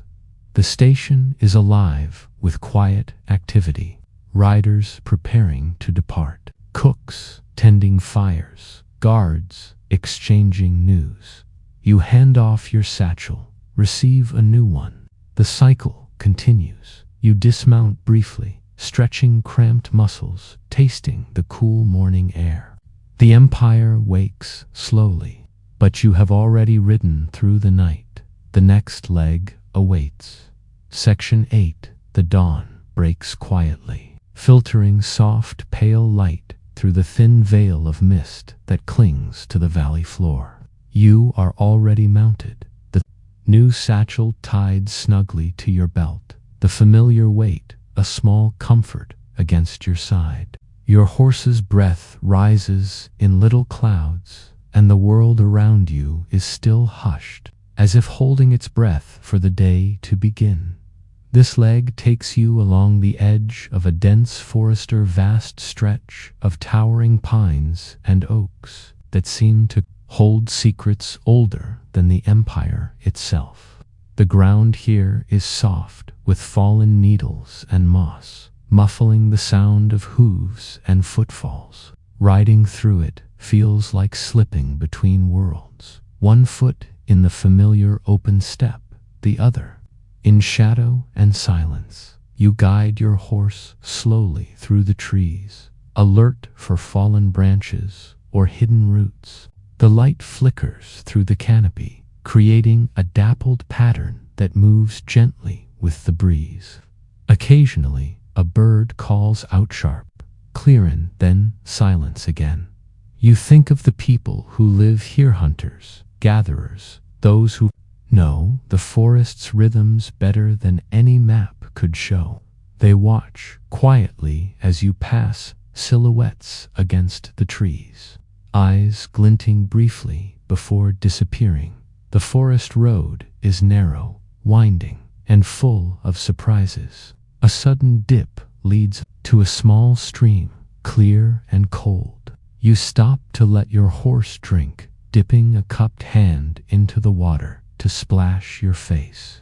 The station is alive with quiet activity, riders preparing to depart, cooks tending fires, guards exchanging news. You hand off your satchel, receive a new one. The cycle continues. You dismount briefly, stretching cramped muscles, tasting the cool morning air. The empire wakes slowly, but you have already ridden through the night. The next leg awaits. Section 8. The dawn breaks quietly, filtering soft, pale light through the thin veil of mist that clings to the valley floor. You are already mounted, the new satchel tied snugly to your belt, the familiar weight a small comfort against your side. Your horse's breath rises in little clouds, and the world around you is still hushed, as if holding its breath for the day to begin. This leg takes you along the edge of a dense forest, vast stretch of towering pines and oaks that seem to hold secrets older than the empire itself. The ground here is soft with fallen needles and moss, muffling the sound of hooves and footfalls. Riding through it feels like slipping between worlds, one foot in the familiar open steppe, the other in shadow and silence. You guide your horse slowly through the trees, alert for fallen branches or hidden roots. The light flickers through the canopy, creating a dappled pattern that moves gently with the breeze. Occasionally, a bird calls out sharp, clear, and then silence again. You think of the people who live here, hunters, gatherers, those who know the forest's rhythms better than any map could show. They watch quietly as you pass, silhouettes against the trees, eyes glinting briefly before disappearing. The forest road is narrow, winding, and full of surprises. A sudden dip leads to a small stream, clear and cold. You stop to let your horse drink, dipping a cupped hand into the water to splash your face.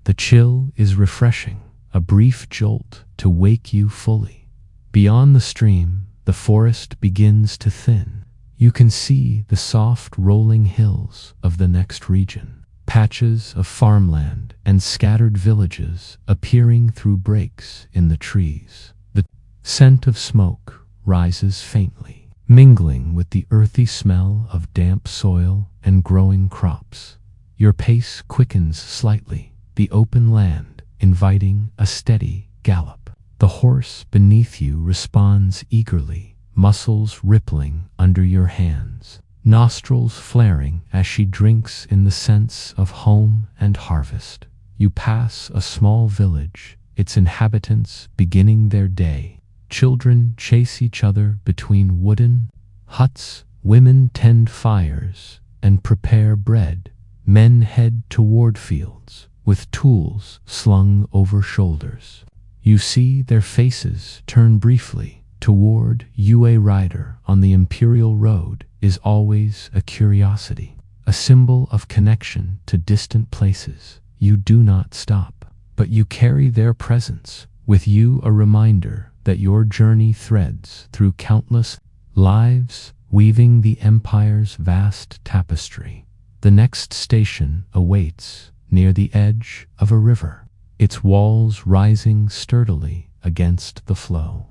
The chill is refreshing, a brief jolt to wake you fully. Beyond the stream, the forest begins to thin. You can see the soft rolling hills of the next region, patches of farmland and scattered villages appearing through breaks in the trees. The scent of smoke rises faintly, mingling with the earthy smell of damp soil and growing crops. Your pace quickens slightly, the open land, inviting a steady gallop. The horse beneath you responds eagerly, muscles rippling under your hands, nostrils flaring as she drinks in the scents of home and harvest. You pass a small village, its inhabitants beginning their day. Children chase each other between wooden huts, women tend fires and prepare bread. Men head toward fields with tools slung over shoulders. You see their faces turn briefly toward you. A rider on the imperial road is always a curiosity, a symbol of connection to distant places. You do not stop, but you carry their presence with you, a reminder that your journey threads through countless lives, weaving the empire's vast tapestry. The next station awaits near the edge of a river, its walls rising sturdily against the flow.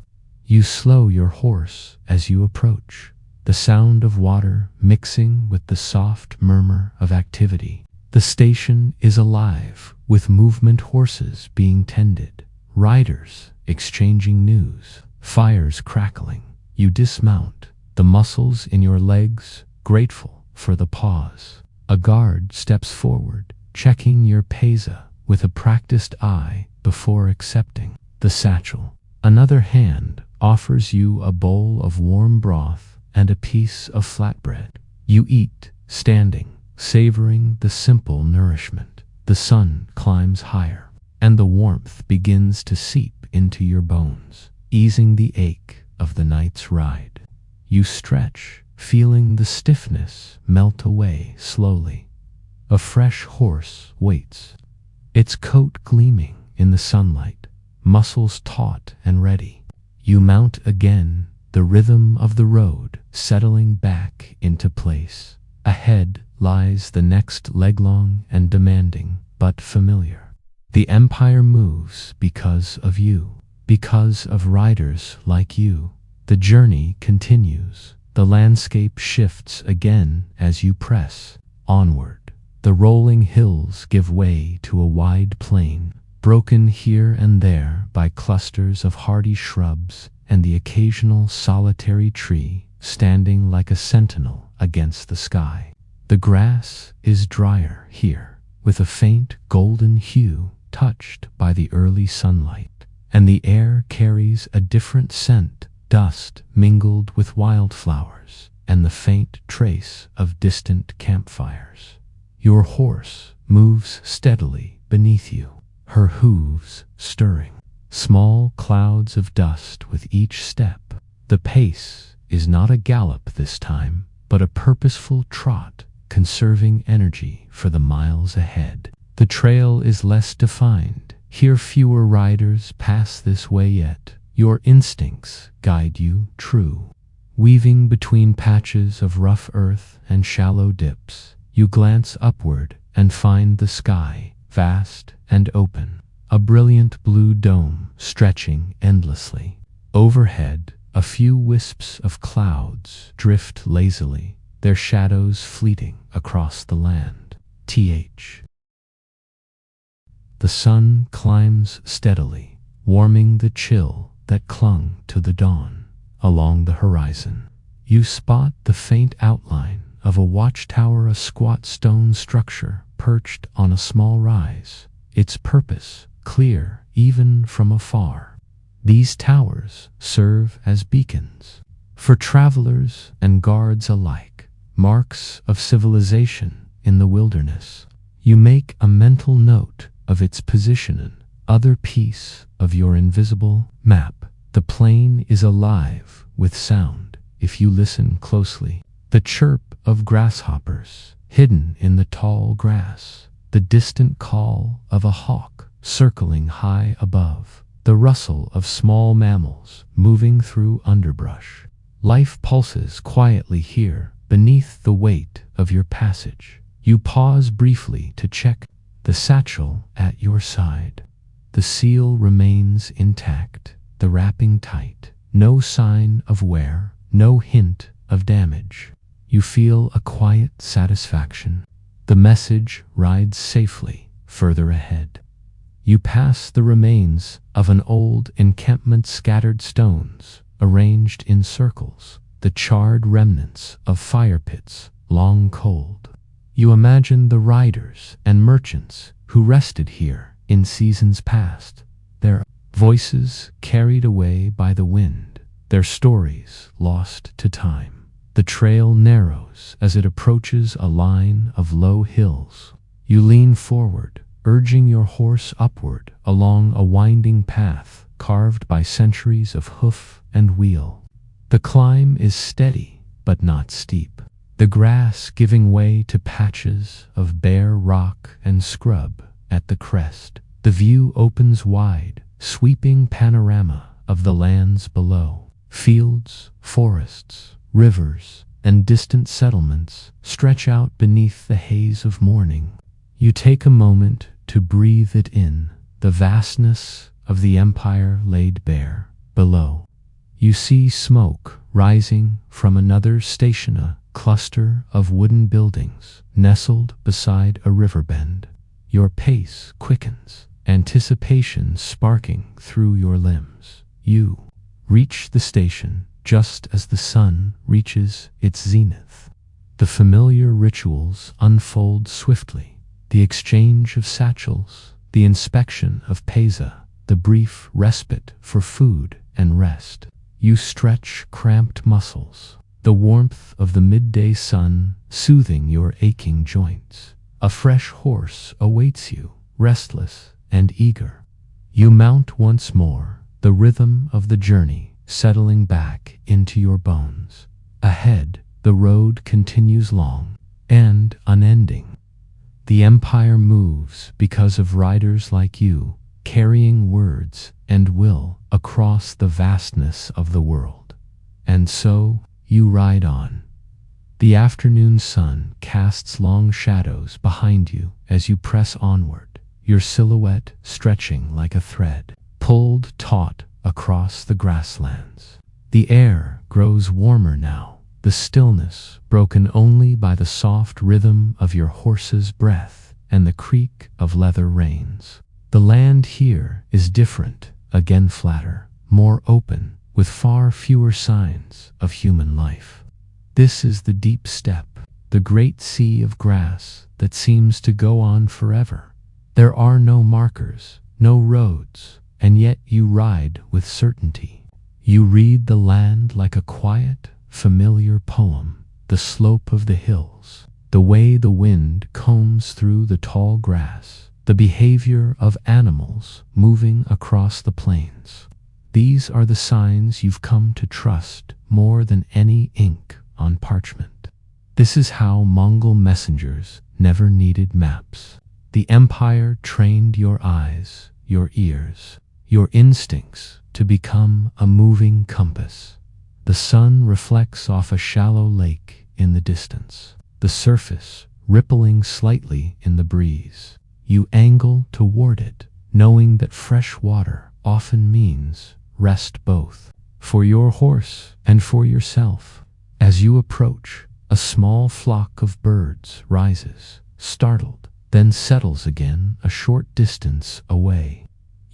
You slow your horse as you approach, the sound of water mixing with the soft murmur of activity. The station is alive with movement, horses being tended, riders exchanging news, fires crackling. You dismount, the muscles in your legs grateful for the pause. A guard steps forward, checking your pesa with a practiced eye before accepting the satchel. Another hand offers you a bowl of warm broth and a piece of flatbread. You eat, standing, savoring the simple nourishment. The sun climbs higher, and the warmth begins to seep into your bones, easing the ache of the night's ride. You stretch, feeling the stiffness melt away slowly. A fresh horse waits, its coat gleaming in the sunlight, muscles taut and ready. You mount again, the rhythm of the road settling back into place. Ahead lies the next leg-long and demanding, but familiar. The empire moves because of you, because of riders like you. The journey continues. The landscape shifts again as you press onward. The rolling hills give way to a wide plain, broken here and there by clusters of hardy shrubs and the occasional solitary tree standing like a sentinel against the sky. The grass is drier here, with a faint golden hue touched by the early sunlight, and the air carries a different scent, dust mingled with wildflowers and the faint trace of distant campfires. Your horse moves steadily beneath you, her hooves stirring, small clouds of dust with each step. The pace is not a gallop this time, but a purposeful trot, conserving energy for the miles ahead. The trail is less defined. Here fewer riders pass this way yet. Your instincts guide you true. Weaving between patches of rough earth and shallow dips, you glance upward and find the sky, vast and open, a brilliant blue dome stretching endlessly. Overhead, a few wisps of clouds drift lazily, their shadows fleeting across the land. The sun climbs steadily, warming the chill that clung to the dawn. Along the horizon, you spot the faint outline of a watchtower, a squat stone structure perched on a small rise, its purpose clear even from afar. These towers serve as beacons for travelers and guards alike, marks of civilization in the wilderness. You make a mental note of its position, an other piece of your invisible map. The plain is alive with sound if you listen closely. The chirp of grasshoppers hidden in the tall grass, the distant call of a hawk circling high above, the rustle of small mammals moving through underbrush. Life pulses quietly here beneath the weight of your passage. You pause briefly to check the satchel at your side. The seal remains intact, the wrapping tight, no sign of wear, no hint of damage. You feel a quiet satisfaction. The message rides safely, further ahead. You pass the remains of an old encampment, scattered stones arranged in circles, the charred remnants of fire pits long cold. You imagine the riders and merchants who rested here in seasons past, their voices carried away by the wind, their stories lost to time. The trail narrows as it approaches a line of low hills. You lean forward, urging your horse upward along a winding path carved by centuries of hoof and wheel. The climb is steady but not steep, the grass giving way to patches of bare rock and scrub at the crest. The view opens wide, sweeping panorama of the lands below. Fields, forests, rivers, and distant settlements stretch out beneath the haze of morning. You take a moment to breathe it in, the vastness of the empire laid bare below. You see smoke rising from another station, a cluster of wooden buildings nestled beside a river bend. Your pace quickens, anticipation sparking through your limbs. You reach the station just as the sun reaches its zenith. The familiar rituals unfold swiftly, the exchange of satchels, the inspection of pesa, the brief respite for food and rest. You stretch cramped muscles, the warmth of the midday sun soothing your aching joints. A fresh horse awaits you, restless and eager. You mount once more, the rhythm of the journey settling back into your bones. Ahead, the road continues long and unending. The empire moves because of riders like you, carrying words and will across the vastness of the world. And so, you ride on. The afternoon sun casts long shadows behind you as you press onward, your silhouette stretching like a thread, pulled taut across the grasslands. The air grows warmer now, the stillness broken only by the soft rhythm of your horse's breath and the creak of leather reins. The land here is different, again flatter, more open, with far fewer signs of human life. This is the deep steppe, the great sea of grass that seems to go on forever. There are no markers, no roads, and yet you ride with certainty. You read the land like a quiet, familiar poem, the slope of the hills, the way the wind combs through the tall grass, the behavior of animals moving across the plains. These are the signs you've come to trust more than any ink on parchment. This is how Mongol messengers never needed maps. The empire trained your eyes, your ears, your instincts to become a moving compass. The sun reflects off a shallow lake in the distance, the surface rippling slightly in the breeze. You angle toward it, knowing that fresh water often means rest, both for your horse and for yourself. As you approach, a small flock of birds rises, startled, then settles again a short distance away.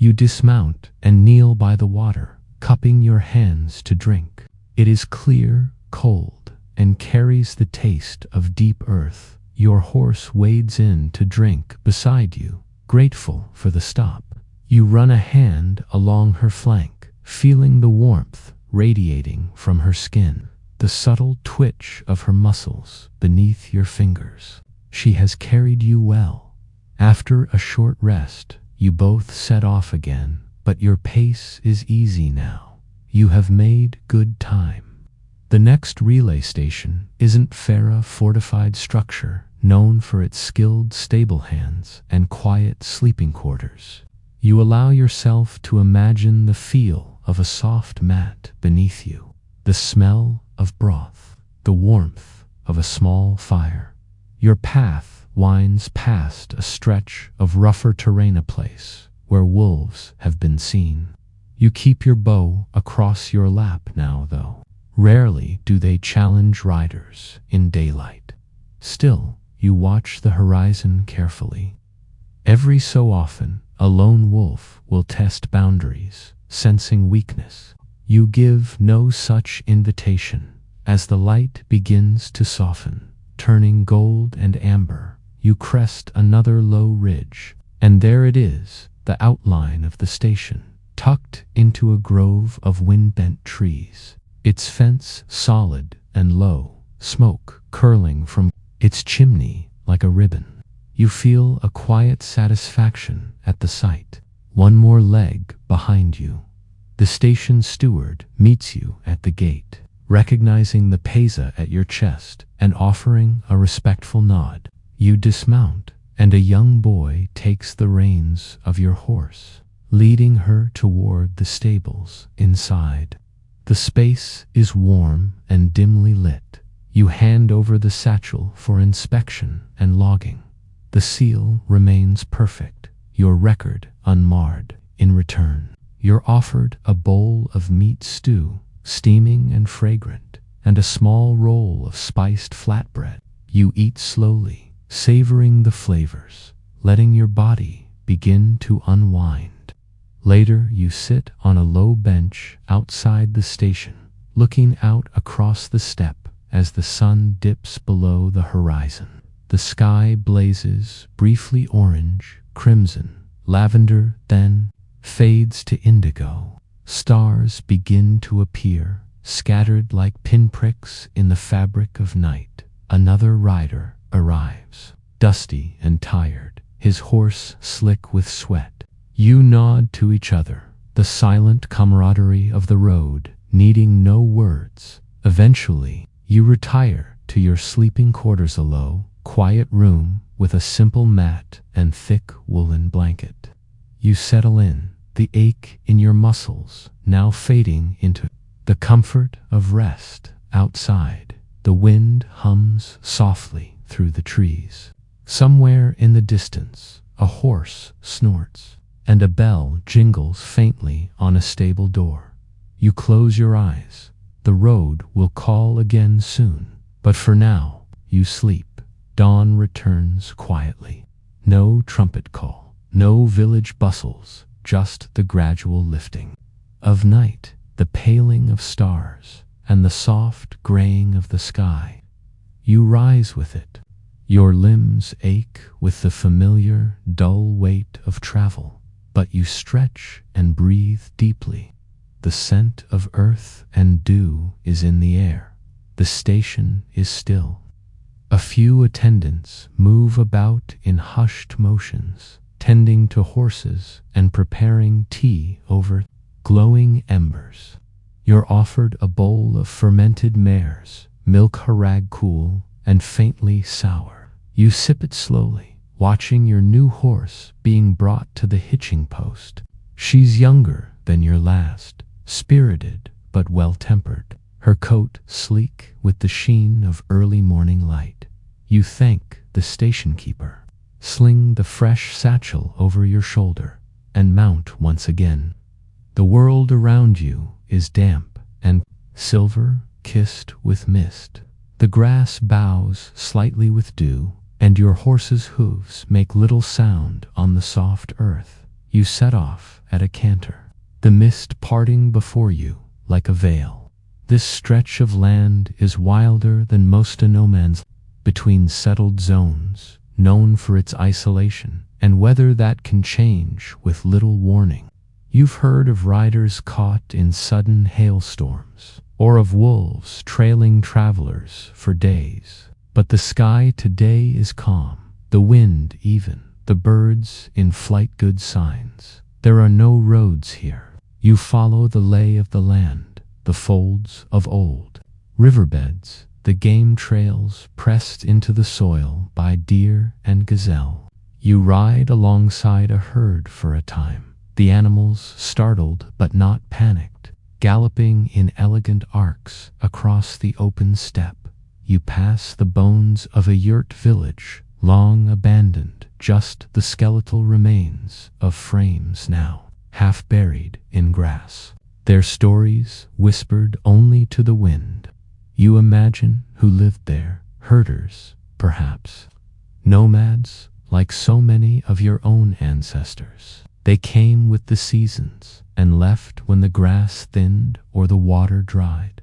You dismount and kneel by the water, cupping your hands to drink. It is clear, cold, and carries the taste of deep earth. Your horse wades in to drink beside you, grateful for the stop. You run a hand along her flank, feeling the warmth radiating from her skin, the subtle twitch of her muscles beneath your fingers. She has carried you well. After a short rest, you both set off again, but your pace is easy now. You have made good time. The next relay station isn't Farah fortified structure, known for its skilled stable hands and quiet sleeping quarters. You allow yourself to imagine the feel of a soft mat beneath you, the smell of broth, the warmth of a small fire. Your path winds past a stretch of rougher terrain, a place where wolves have been seen. You keep your bow across your lap now, though. Rarely do they challenge riders in daylight. Still, you watch the horizon carefully. Every so often, a lone wolf will test boundaries, sensing weakness. You give no such invitation. As the light begins to soften, turning gold and amber, you crest another low ridge, and there it is, the outline of the station, tucked into a grove of wind-bent trees. Its fence solid and low, smoke curling from its chimney like a ribbon. You feel a quiet satisfaction at the sight. One more leg behind you. The station steward meets you at the gate, recognizing the pesa at your chest and offering a respectful nod. You dismount, and a young boy takes the reins of your horse, leading her toward the stables inside. The space is warm and dimly lit. You hand over the satchel for inspection and logging. The seal remains perfect, your record unmarred. In return, you're offered a bowl of meat stew, steaming and fragrant, and a small roll of spiced flatbread. You eat slowly, savoring the flavors, letting your body begin to unwind. Later, you sit on a low bench outside the station, looking out across the steppe as the sun dips below the horizon. The sky blazes briefly orange, crimson, lavender, then fades to indigo. Stars begin to appear, scattered like pinpricks in the fabric of night. Another rider arrives, dusty and tired, his horse slick with sweat. You nod to each other, the silent camaraderie of the road, needing no words. Eventually, you retire to your sleeping quarters, a low, quiet room with a simple mat and thick woolen blanket. You settle in, the ache in your muscles now fading into the comfort of rest. Outside, the wind hums softly through the trees. Somewhere in the distance, a horse snorts, and a bell jingles faintly on a stable door. You close your eyes. The road will call again soon, but for now, you sleep. Dawn returns quietly. No trumpet call, no village bustles, just the gradual lifting of night, the paling of stars, and the soft graying of the sky. You rise with it. Your limbs ache with the familiar, dull weight of travel, but you stretch and breathe deeply. The scent of earth and dew is in the air. The station is still. A few attendants move about in hushed motions, tending to horses and preparing tea over glowing embers. You're offered a bowl of fermented mares, milk harag cool and faintly sour. You sip it slowly, watching your new horse being brought to the hitching post. She's younger than your last, spirited but well-tempered, her coat sleek with the sheen of early morning light. You thank the station keeper, sling the fresh satchel over your shoulder, and mount once again. The world around you is damp and silver, kissed with mist. The grass bows slightly with dew, and your horse's hooves make little sound on the soft earth. You set off at a canter, the mist parting before you like a veil. This stretch of land is wilder than most a no man's between settled zones, known for its isolation and weather that can change with little warning. You've heard of riders caught in sudden hailstorms, or of wolves trailing travelers for days. But the sky today is calm, the wind even, the birds in flight good signs. There are no roads here. You follow the lay of the land, the folds of old riverbeds, the game trails pressed into the soil by deer and gazelle. You ride alongside a herd for a time, the animals startled but not panicked, galloping in elegant arcs across the open steppe. You pass the bones of a yurt village, long abandoned, just the skeletal remains of frames now half buried in grass, their stories whispered only to the wind. You imagine who lived there, herders, perhaps, nomads, like so many of your own ancestors. They came with the seasons and left when the grass thinned or the water dried.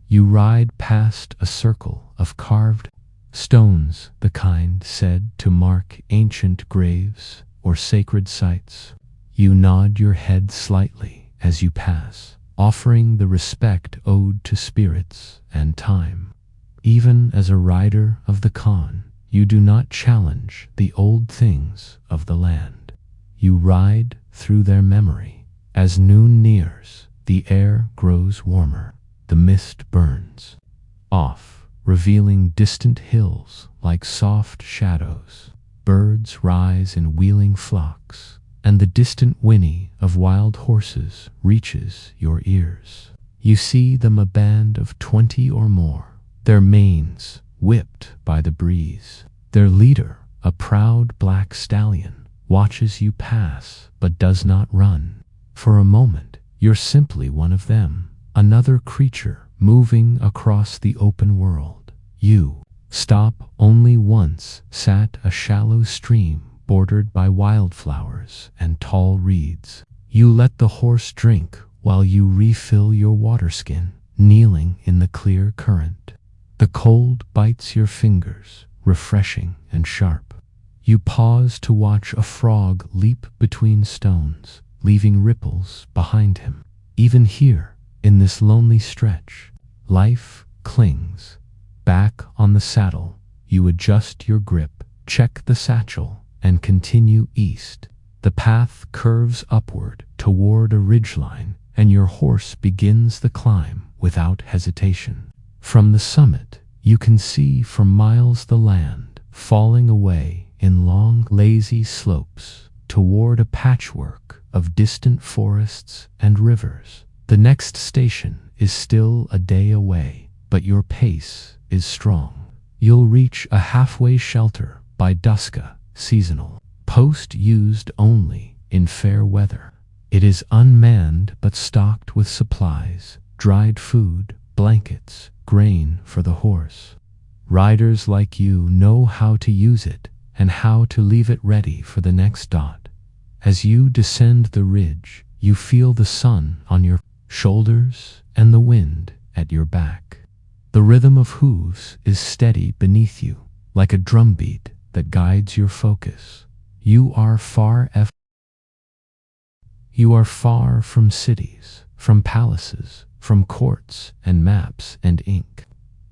You ride past a circle of carved stones, the kind said to mark ancient graves or sacred sites. You nod your head slightly as you pass, offering the respect owed to spirits and time. Even as a rider of the Khan, you do not challenge the old things of the land. You ride through their memory. As noon nears, the air grows warmer. The mist burns off, revealing distant hills like soft shadows. Birds rise in wheeling flocks, and the distant whinny of wild horses reaches your ears. You see them, a band of 20 or more, their manes whipped by the breeze. Their leader, a proud black stallion, watches you pass but does not run. For a moment, you're simply one of them, another creature moving across the open world. You stop only once, sat a shallow stream bordered by wildflowers and tall reeds. You let the horse drink while you refill your water skin, kneeling in the clear current. The cold bites your fingers, refreshing and sharp. You pause to watch a frog leap between stones, leaving ripples behind him. Even here, in this lonely stretch, life clings. Back on the saddle, you adjust your grip, check the satchel, and continue east. The path curves upward toward a ridgeline, and your horse begins the climb without hesitation. From the summit, you can see for miles the land falling away in long, lazy slopes toward a patchwork of distant forests and rivers. The next station is still a day away, but your pace is strong. You'll reach a halfway shelter by duska, seasonal, post used only in fair weather. It is unmanned but stocked with supplies, dried food, blankets, grain for the horse. Riders like you know how to use it and how to leave it ready for the next dot. As you descend the ridge, you feel the sun on your shoulders and the wind at your back. The rhythm of hooves is steady beneath you, like a drumbeat that guides your focus. You are far from cities, from palaces, from courts and maps and ink.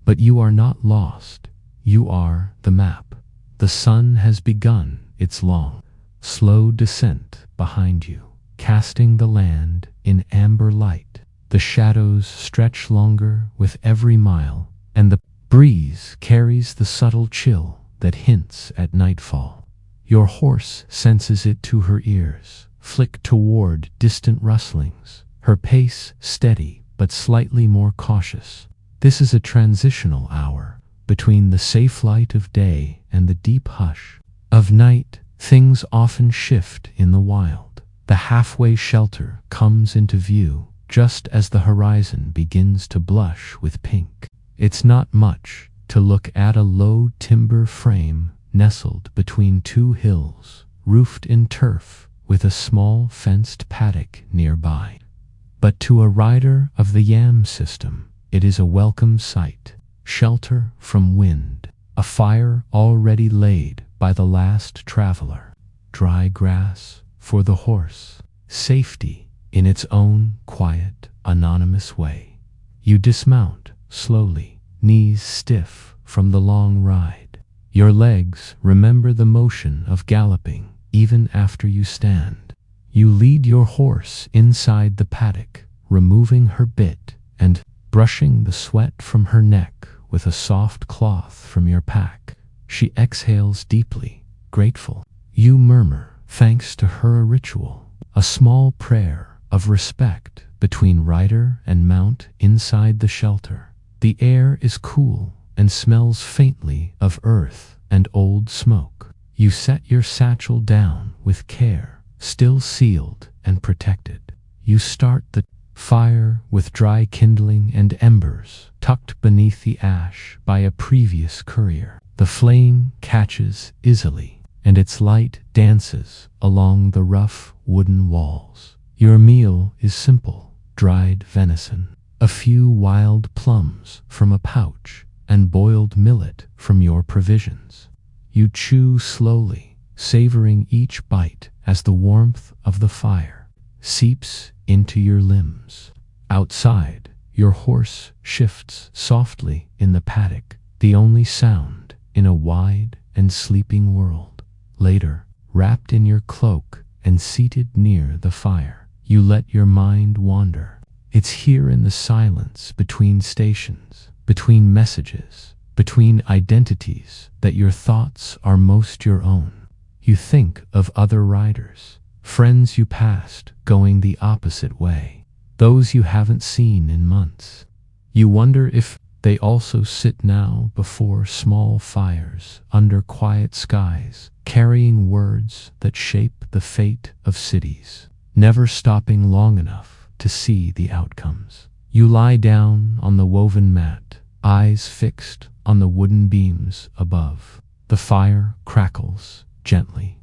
But you are not lost. You are the map. The sun has begun its long, slow descent behind you, casting the land in amber light. The shadows stretch longer with every mile, and the breeze carries the subtle chill that hints at nightfall. Your horse senses it to her ears, flick toward distant rustlings, her pace steady but slightly more cautious. This is a transitional hour between the safe light of day and the deep hush of night. Things often shift in the wild. The halfway shelter comes into view just as the horizon begins to blush with pink. It's not much to look at, a low timber frame nestled between two hills, roofed in turf with a small fenced paddock nearby. But to a rider of the Yam system, it is a welcome sight. Shelter from wind, a fire already laid by the last traveler, dry grass for the horse, safety in its own quiet, anonymous way. You dismount slowly, knees stiff from the long ride. Your legs remember the motion of galloping even after you stand. You lead your horse inside the paddock, removing her bit and brushing the sweat from her neck with a soft cloth from your pack. She exhales deeply, grateful. You murmur, thanks to her, a ritual, a small prayer of respect between rider and mount inside the shelter. The air is cool and smells faintly of earth and old smoke. You set your satchel down with care, still sealed and protected. You start the fire with dry kindling and embers tucked beneath the ash by a previous courier. The flame catches easily, and its light dances along the rough wooden walls. Your meal is simple: dried venison, a few wild plums from a pouch, and boiled millet from your provisions. You chew slowly, savoring each bite as the warmth of the fire seeps into your limbs. Outside, your horse shifts softly in the paddock, the only sound in a wide and sleeping world. Later, wrapped in your cloak and seated near the fire, you let your mind wander. It's here in the silence between stations, between messages, between identities, that your thoughts are most your own. You think of other riders, friends you passed going the opposite way, those you haven't seen in months. You wonder if they also sit now before small fires under quiet skies, carrying words that shape the fate of cities, never stopping long enough to see the outcomes. You lie down on the woven mat, eyes fixed on the wooden beams above. The fire crackles gently,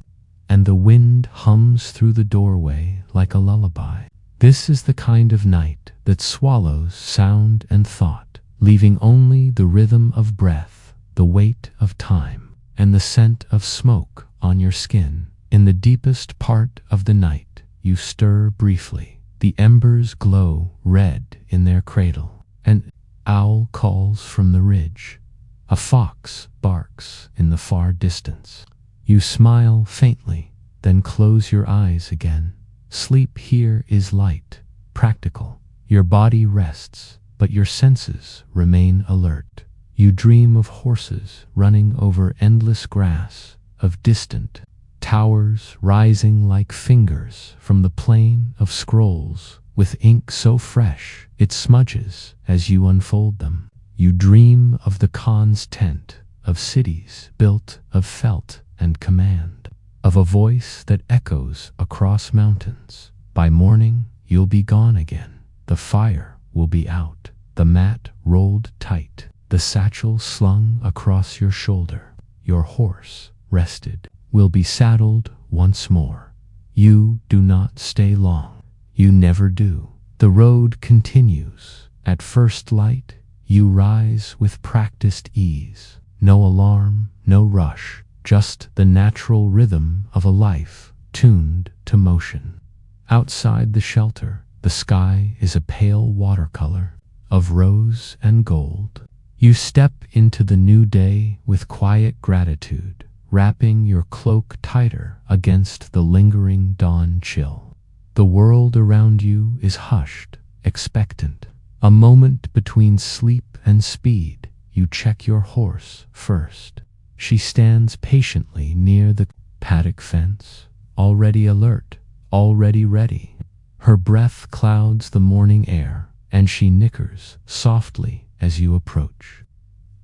and the wind hums through the doorway like a lullaby. This is the kind of night that swallows sound and thought, leaving only the rhythm of breath, the weight of time, and the scent of smoke on your skin. In the deepest part of the night, you stir briefly. The embers glow red in their cradle. An owl calls from the ridge. A fox barks in the far distance. You smile faintly, then close your eyes again. Sleep here is light, practical. Your body rests, but your senses remain alert. You dream of horses running over endless grass, of distant towers rising like fingers from the plain of scrolls, with ink so fresh it smudges as you unfold them. You dream of the Khan's tent, of cities built of felt and command, of a voice that echoes across mountains. By morning, you'll be gone again. The fire will be out, the mat rolled tight, the satchel slung across your shoulder. Your horse, rested, will be saddled once more. You do not stay long. You never do. The road continues. At first light, you rise with practiced ease. No alarm, no rush, just the natural rhythm of a life tuned to motion. Outside the shelter, the sky is a pale watercolor of rose and gold. You step into the new day with quiet gratitude, wrapping your cloak tighter against the lingering dawn chill. The world around you is hushed, expectant. A moment between sleep and speed. You check your horse first. She stands patiently near the paddock fence, already alert, already ready. Her breath clouds the morning air, and she nickers softly as you approach.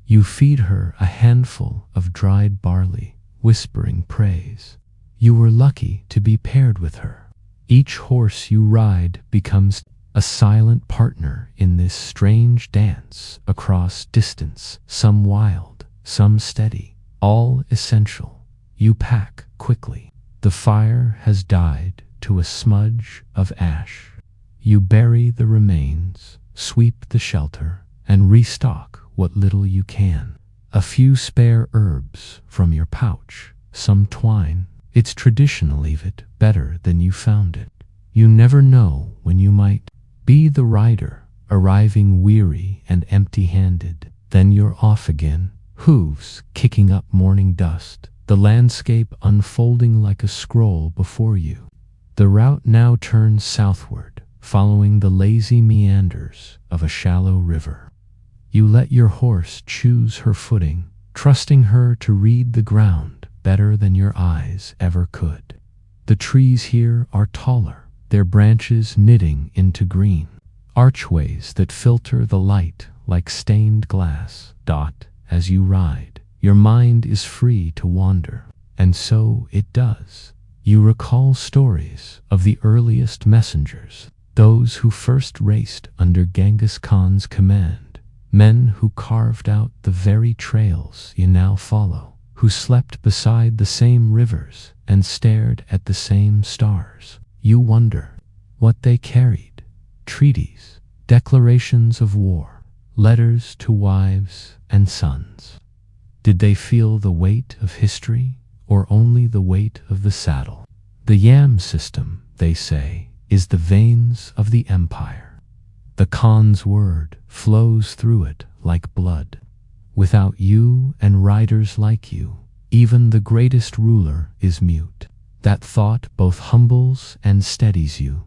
You feed her a handful of dried barley, whispering praise. You were lucky to be paired with her. Each horse you ride becomes a silent partner in this strange dance across distance, some wild, some steady, all essential. You pack quickly. The fire has died to a smudge of ash. You bury the remains, sweep the shelter, and restock what little you can. A few spare herbs from your pouch, some twine. It's traditional, leave it better than you found it. You never know when you might be the rider, arriving weary and empty-handed. Then you're off again, hooves kicking up morning dust, the landscape unfolding like a scroll before you. The route now turns southward, following the lazy meanders of a shallow river. You let your horse choose her footing, trusting her to read the ground better than your eyes ever could. The trees here are taller, their branches knitting into green, archways that filter the light like stained glass. As you ride, your mind is free to wander, and so it does. You recall stories of the earliest messengers, those who first raced under Genghis Khan's command, men who carved out the very trails you now follow, who slept beside the same rivers and stared at the same stars. You wonder what they carried: treaties, declarations of war, letters to wives and sons. Did they feel the weight of history, or only the weight of the saddle? The yam system, they say, is the veins of the empire. The Khan's word flows through it like blood. Without you and riders like you, even the greatest ruler is mute. That thought both humbles and steadies you.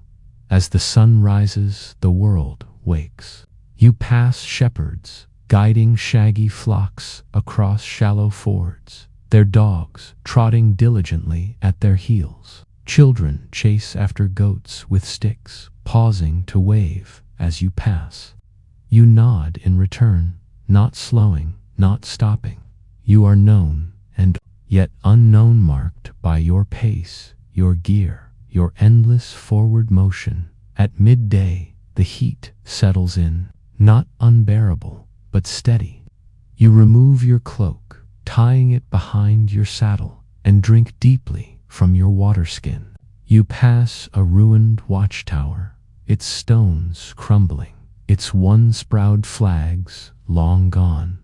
As the sun rises, the world wakes. You pass shepherds, guiding shaggy flocks across shallow fords, their dogs trotting diligently at their heels. Children chase after goats with sticks, pausing to wave as you pass. You nod in return, not slowing, not stopping. You are known and yet unknown, marked by your pace, your gear, your endless forward motion. At midday, the heat settles in, not unbearable, but steady. You remove your cloak, tying it behind your saddle, and drink deeply from your water skin. You pass a ruined watchtower, its stones crumbling, its one-sprout flags long gone.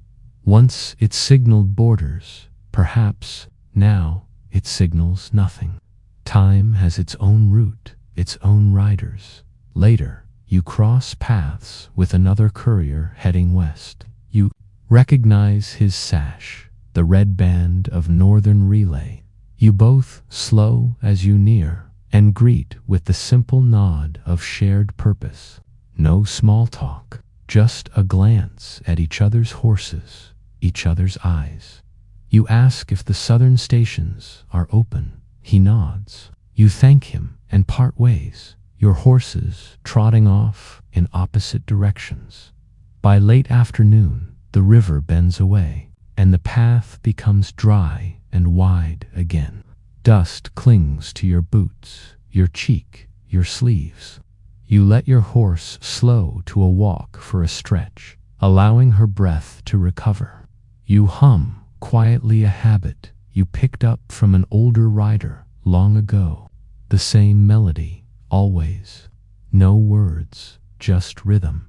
Once it signaled borders, perhaps now it signals nothing. Time has its own route, its own riders. Later, you cross paths with another courier heading west. You recognize his sash, the red band of Northern Relay. You both slow as you near and greet with the simple nod of shared purpose. No small talk, just a glance at each other's horses, each other's eyes. You ask if the southern stations are open. He nods. You thank him and part ways, your horses trotting off in opposite directions. By late afternoon, the river bends away, and the path becomes dry and wide again. Dust clings to your boots, your cheek, your sleeves. You let your horse slow to a walk for a stretch, allowing her breath to recover. You hum quietly a habit you picked up from an older rider long ago. The same melody, always. No words, just rhythm.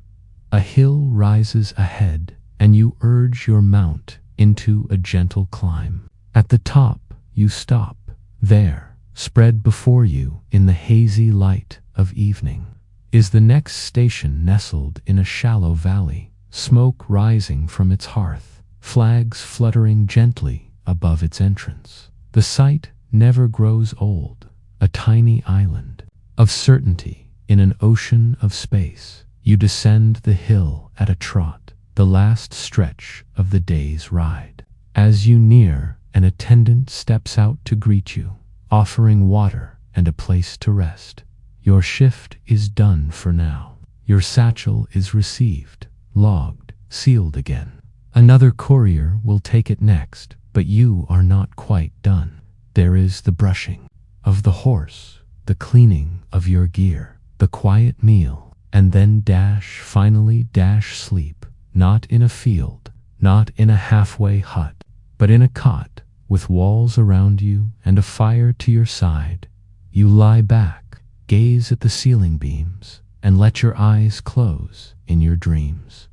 A hill rises ahead, and you urge your mount into a gentle climb. At the top, you stop. There, spread before you in the hazy light of evening, is the next station, nestled in a shallow valley, smoke rising from its hearth, flags fluttering gently above its entrance. The sight never grows old, a tiny island of certainty in an ocean of space. You descend the hill at a trot, the last stretch of the day's ride. As you near, an attendant steps out to greet you, offering water and a place to rest. Your shift is done for now. Your satchel is received, logged, sealed again. Another courier will take it next, but you are not quite done. There is the brushing of the horse, the cleaning of your gear, the quiet meal, and then finally sleep, not in a field, not in a halfway hut, but in a cot, with walls around you and a fire to your side. You lie back, gaze at the ceiling beams, and let your eyes close in your dreams.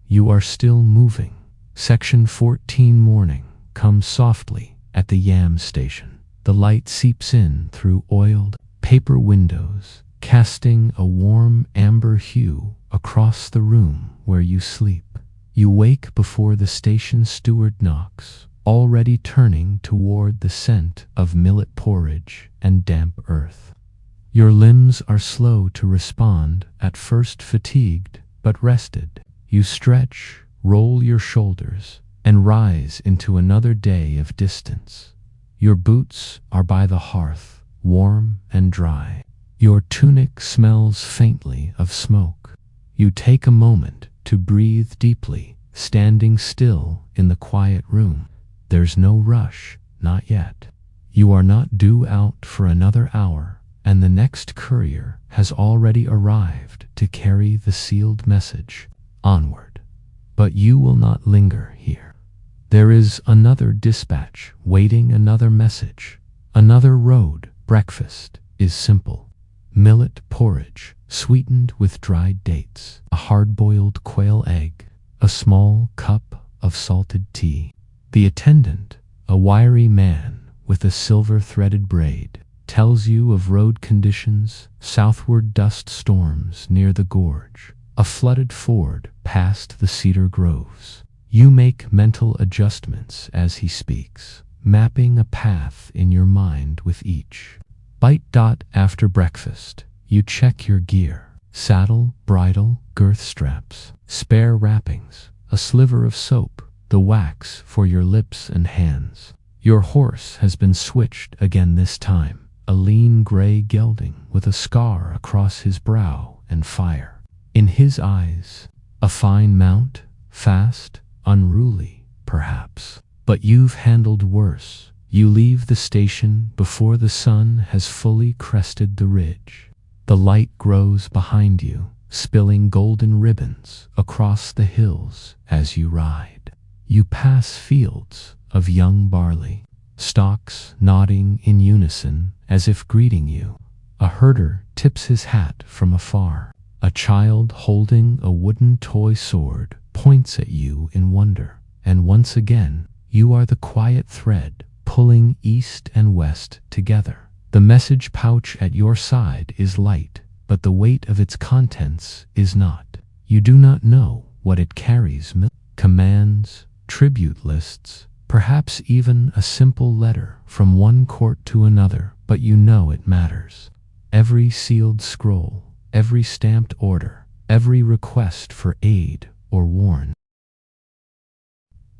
You are still moving. Section 14 morning comes softly at the yam station. The light seeps in through oiled paper windows, casting a warm amber hue across the room where you sleep. You wake before the station steward knocks, already turning toward the scent of millet porridge and damp earth. Your limbs are slow to respond, at first fatigued but rested. You stretch, roll your shoulders, and rise into another day of distance. Your boots are by the hearth, warm and dry. Your tunic smells faintly of smoke. You take a moment to breathe deeply, standing still in the quiet room. There's no rush, not yet. You are not due out for another hour, and the next courier has already arrived to carry the sealed message onward. But you will not linger here. There is another dispatch, waiting another message, another road. Breakfast is simple. Millet porridge, sweetened with dried dates, a hard-boiled quail egg, a small cup of salted tea. The attendant, a wiry man with a silver-threaded braid, tells you of road conditions, southward dust storms near the gorge, a flooded ford past the cedar groves. You make mental adjustments as he speaks, mapping a path in your mind with each. Bite. After breakfast, you check your gear. Saddle, bridle, girth straps, spare wrappings, a sliver of soap, the wax for your lips and hands. Your horse has been switched again this time, a lean gray gelding with a scar across his brow and fire. In his eyes, a fine mount, fast, unruly, perhaps. But you've handled worse. You leave the station before the sun has fully crested the ridge. The light grows behind you, spilling golden ribbons across the hills as you ride. You pass fields of young barley, stalks nodding in unison as if greeting you. A herder tips his hat from afar. A child holding a wooden toy sword points at you in wonder. And once again, you are the quiet thread pulling east and west together. The message pouch at your side is light, but the weight of its contents is not. You do not know what it carries. Commands, tribute lists, perhaps even a simple letter from one court to another, but you know it matters. Every sealed scroll, every stamped order, every request for aid or warn.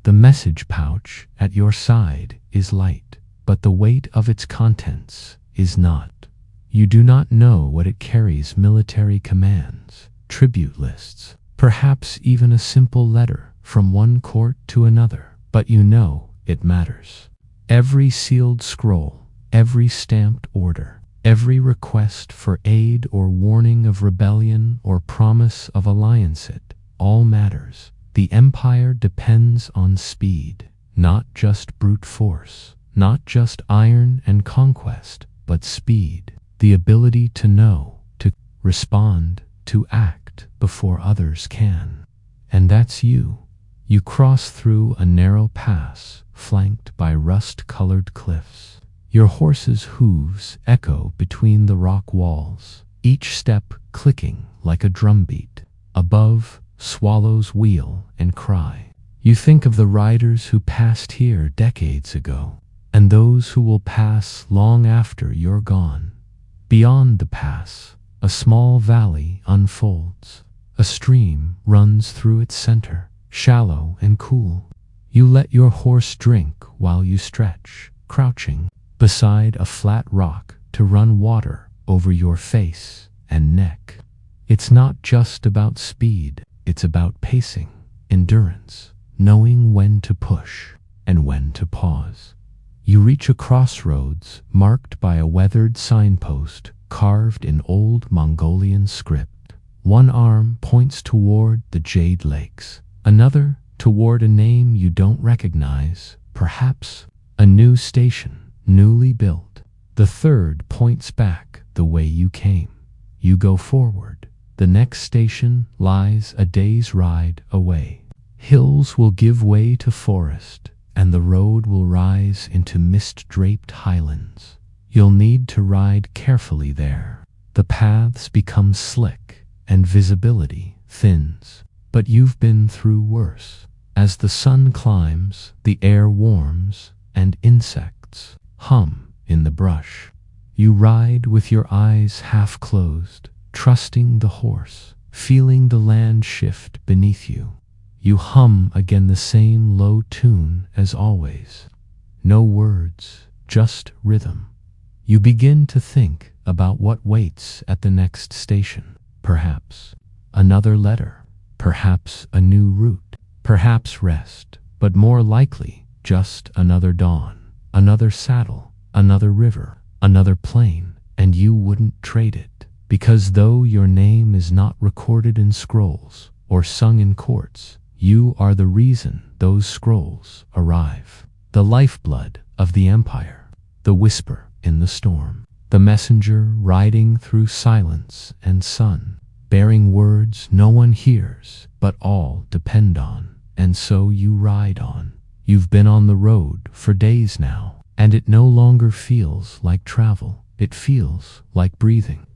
The message pouch at your side is light, but the weight of its contents is not. You do not know what it carries. Military commands, tribute lists, perhaps even a simple letter from one court to another, but you know it matters. Every sealed scroll, every stamped order, every request for aid or warning of rebellion or promise of alliance, it all matters. The empire depends on speed, not just brute force, not just iron and conquest, but speed, the ability to know, to respond, to act before others can. And that's you. You cross through a narrow pass flanked by rust-colored cliffs. Your horse's hooves echo between the rock walls, each step clicking like a drumbeat. Above, swallows wheel and cry. You think of the riders who passed here decades ago, and those who will pass long after you're gone. Beyond the pass, a small valley unfolds. A stream runs through its center, shallow and cool. You let your horse drink while you stretch, crouching beside a flat rock to run water over your face and neck. It's not just about speed. It's about pacing, endurance, knowing when to push and when to pause. You reach a crossroads marked by a weathered signpost carved in old Mongolian script. One arm points toward the Jade Lakes, another toward a name you don't recognize, perhaps a new station, newly built. The third points back the way you came. You go forward. The next station lies a day's ride away. Hills will give way to forest, and the road will rise into mist-draped highlands. You'll need to ride carefully there. The paths become slick, and visibility thins. But you've been through worse. As the sun climbs, the air warms, and insects hum in the brush. You ride with your eyes half closed, trusting the horse, feeling the land shift beneath you. You hum again the same low tune as always. No words, just rhythm. You begin to think about what waits at the next station. Perhaps another letter, perhaps a new route, perhaps rest, but more likely just another dawn, another saddle, another river, another plain, and you wouldn't trade it. Because though your name is not recorded in scrolls or sung in courts, You are the reason those scrolls arrive. The lifeblood of the empire, the whisper in the storm, the messenger riding through silence and sun, bearing words no one hears, but all depend on. And so you ride on. You've been on the road for days now, and it no longer feels like travel. It feels like breathing.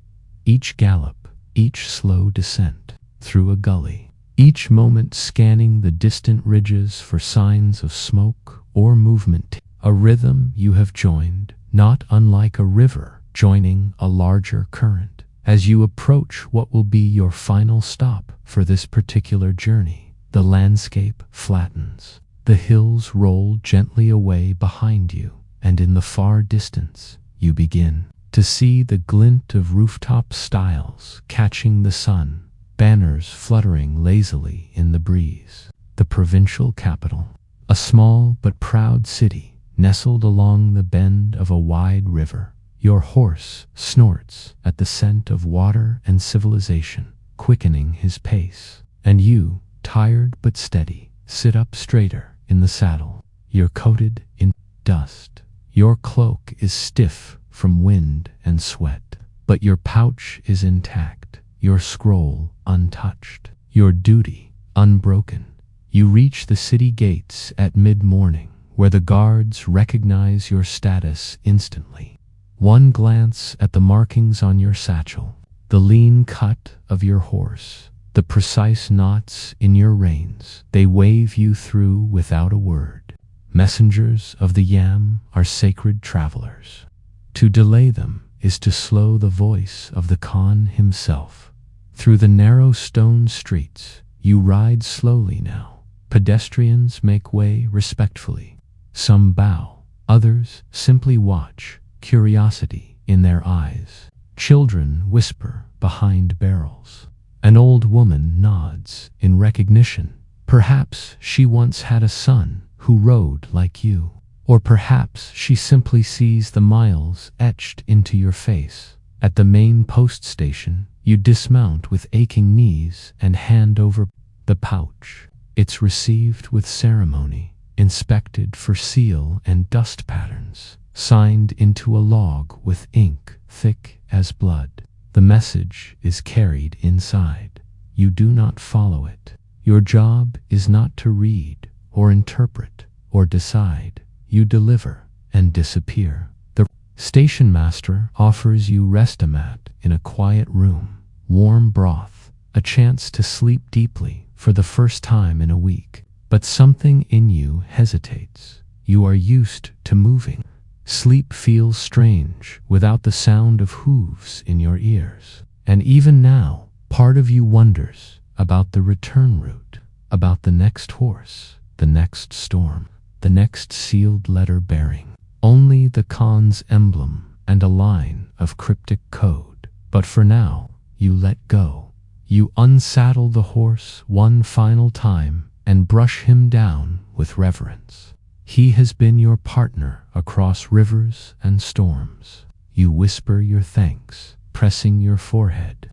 Each gallop, each slow descent through a gully, each moment scanning the distant ridges for signs of smoke or movement, a rhythm you have joined, not unlike a river joining a larger current. As you approach what will be your final stop for this particular journey, the landscape flattens. The hills roll gently away behind you, and in the far distance, you begin to see the glint of rooftop stiles catching the sun, banners fluttering lazily in the breeze. The provincial capital, a small but proud city nestled along the bend of a wide river. Your horse snorts at the scent of water and civilization, quickening his pace, and you, tired but steady, sit up straighter in the saddle. You're coated in dust. Your cloak is stiff from wind and sweat, but your pouch is intact, your scroll untouched, your duty unbroken. You reach the city gates at mid-morning, where the guards recognize your status instantly. One glance at the markings on your satchel, the lean cut of your horse, the precise knots in your reins, they wave you through without a word. Messengers of the Yam are sacred travelers. To delay them is to slow the voice of the Khan himself. Through the narrow stone streets, you ride slowly now. Pedestrians make way respectfully. Some bow, others simply watch, curiosity in their eyes. Children whisper behind barrels. An old woman nods in recognition. Perhaps she once had a son who rode like you. Or perhaps she simply sees the miles etched into your face. At the main post station, you dismount with aching knees and hand over the pouch. It's received with ceremony, inspected for seal and dust patterns, signed into a log with ink thick as blood. The message is carried inside. You do not follow it. Your job is not to read or interpret or decide. You deliver and disappear. The station master offers you rest-a-mat in a quiet room, warm broth, a chance to sleep deeply for the first time in a week. But something in you hesitates. You are used to moving. Sleep feels strange without the sound of hooves in your ears. And even now, part of you wonders about the return route, about the next horse, the next storm, the next sealed letter bearing only the Khan's emblem and a line of cryptic code. But for now, you let go. You unsaddle the horse one final time and brush him down with reverence. He has been your partner across rivers and storms. You whisper your thanks, pressing your forehead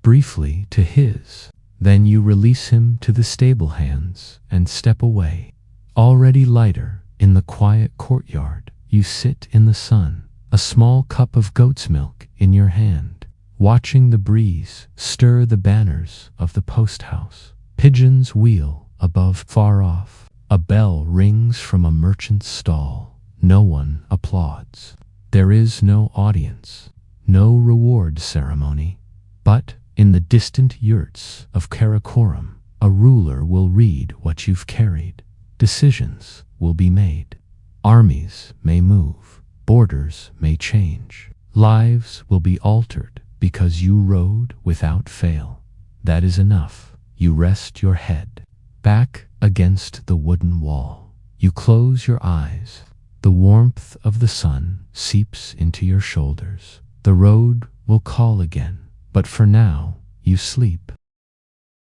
briefly to his. Then you release him to the stable hands and step away. Already lighter, in the quiet courtyard, you sit in the sun, a small cup of goat's milk in your hand, watching the breeze stir the banners of the post house. Pigeons wheel above. Far off, a bell rings from a merchant's stall. No one applauds. There is no audience, no reward ceremony. But in the distant yurts of Karakoram, a ruler will read what you've carried. Decisions will be made. Armies may move. Borders may change. Lives will be altered because you rode without fail. That is enough. You rest your head back against the wooden wall. You close your eyes. The warmth of the sun seeps into your shoulders. The road will call again, but for now, you sleep.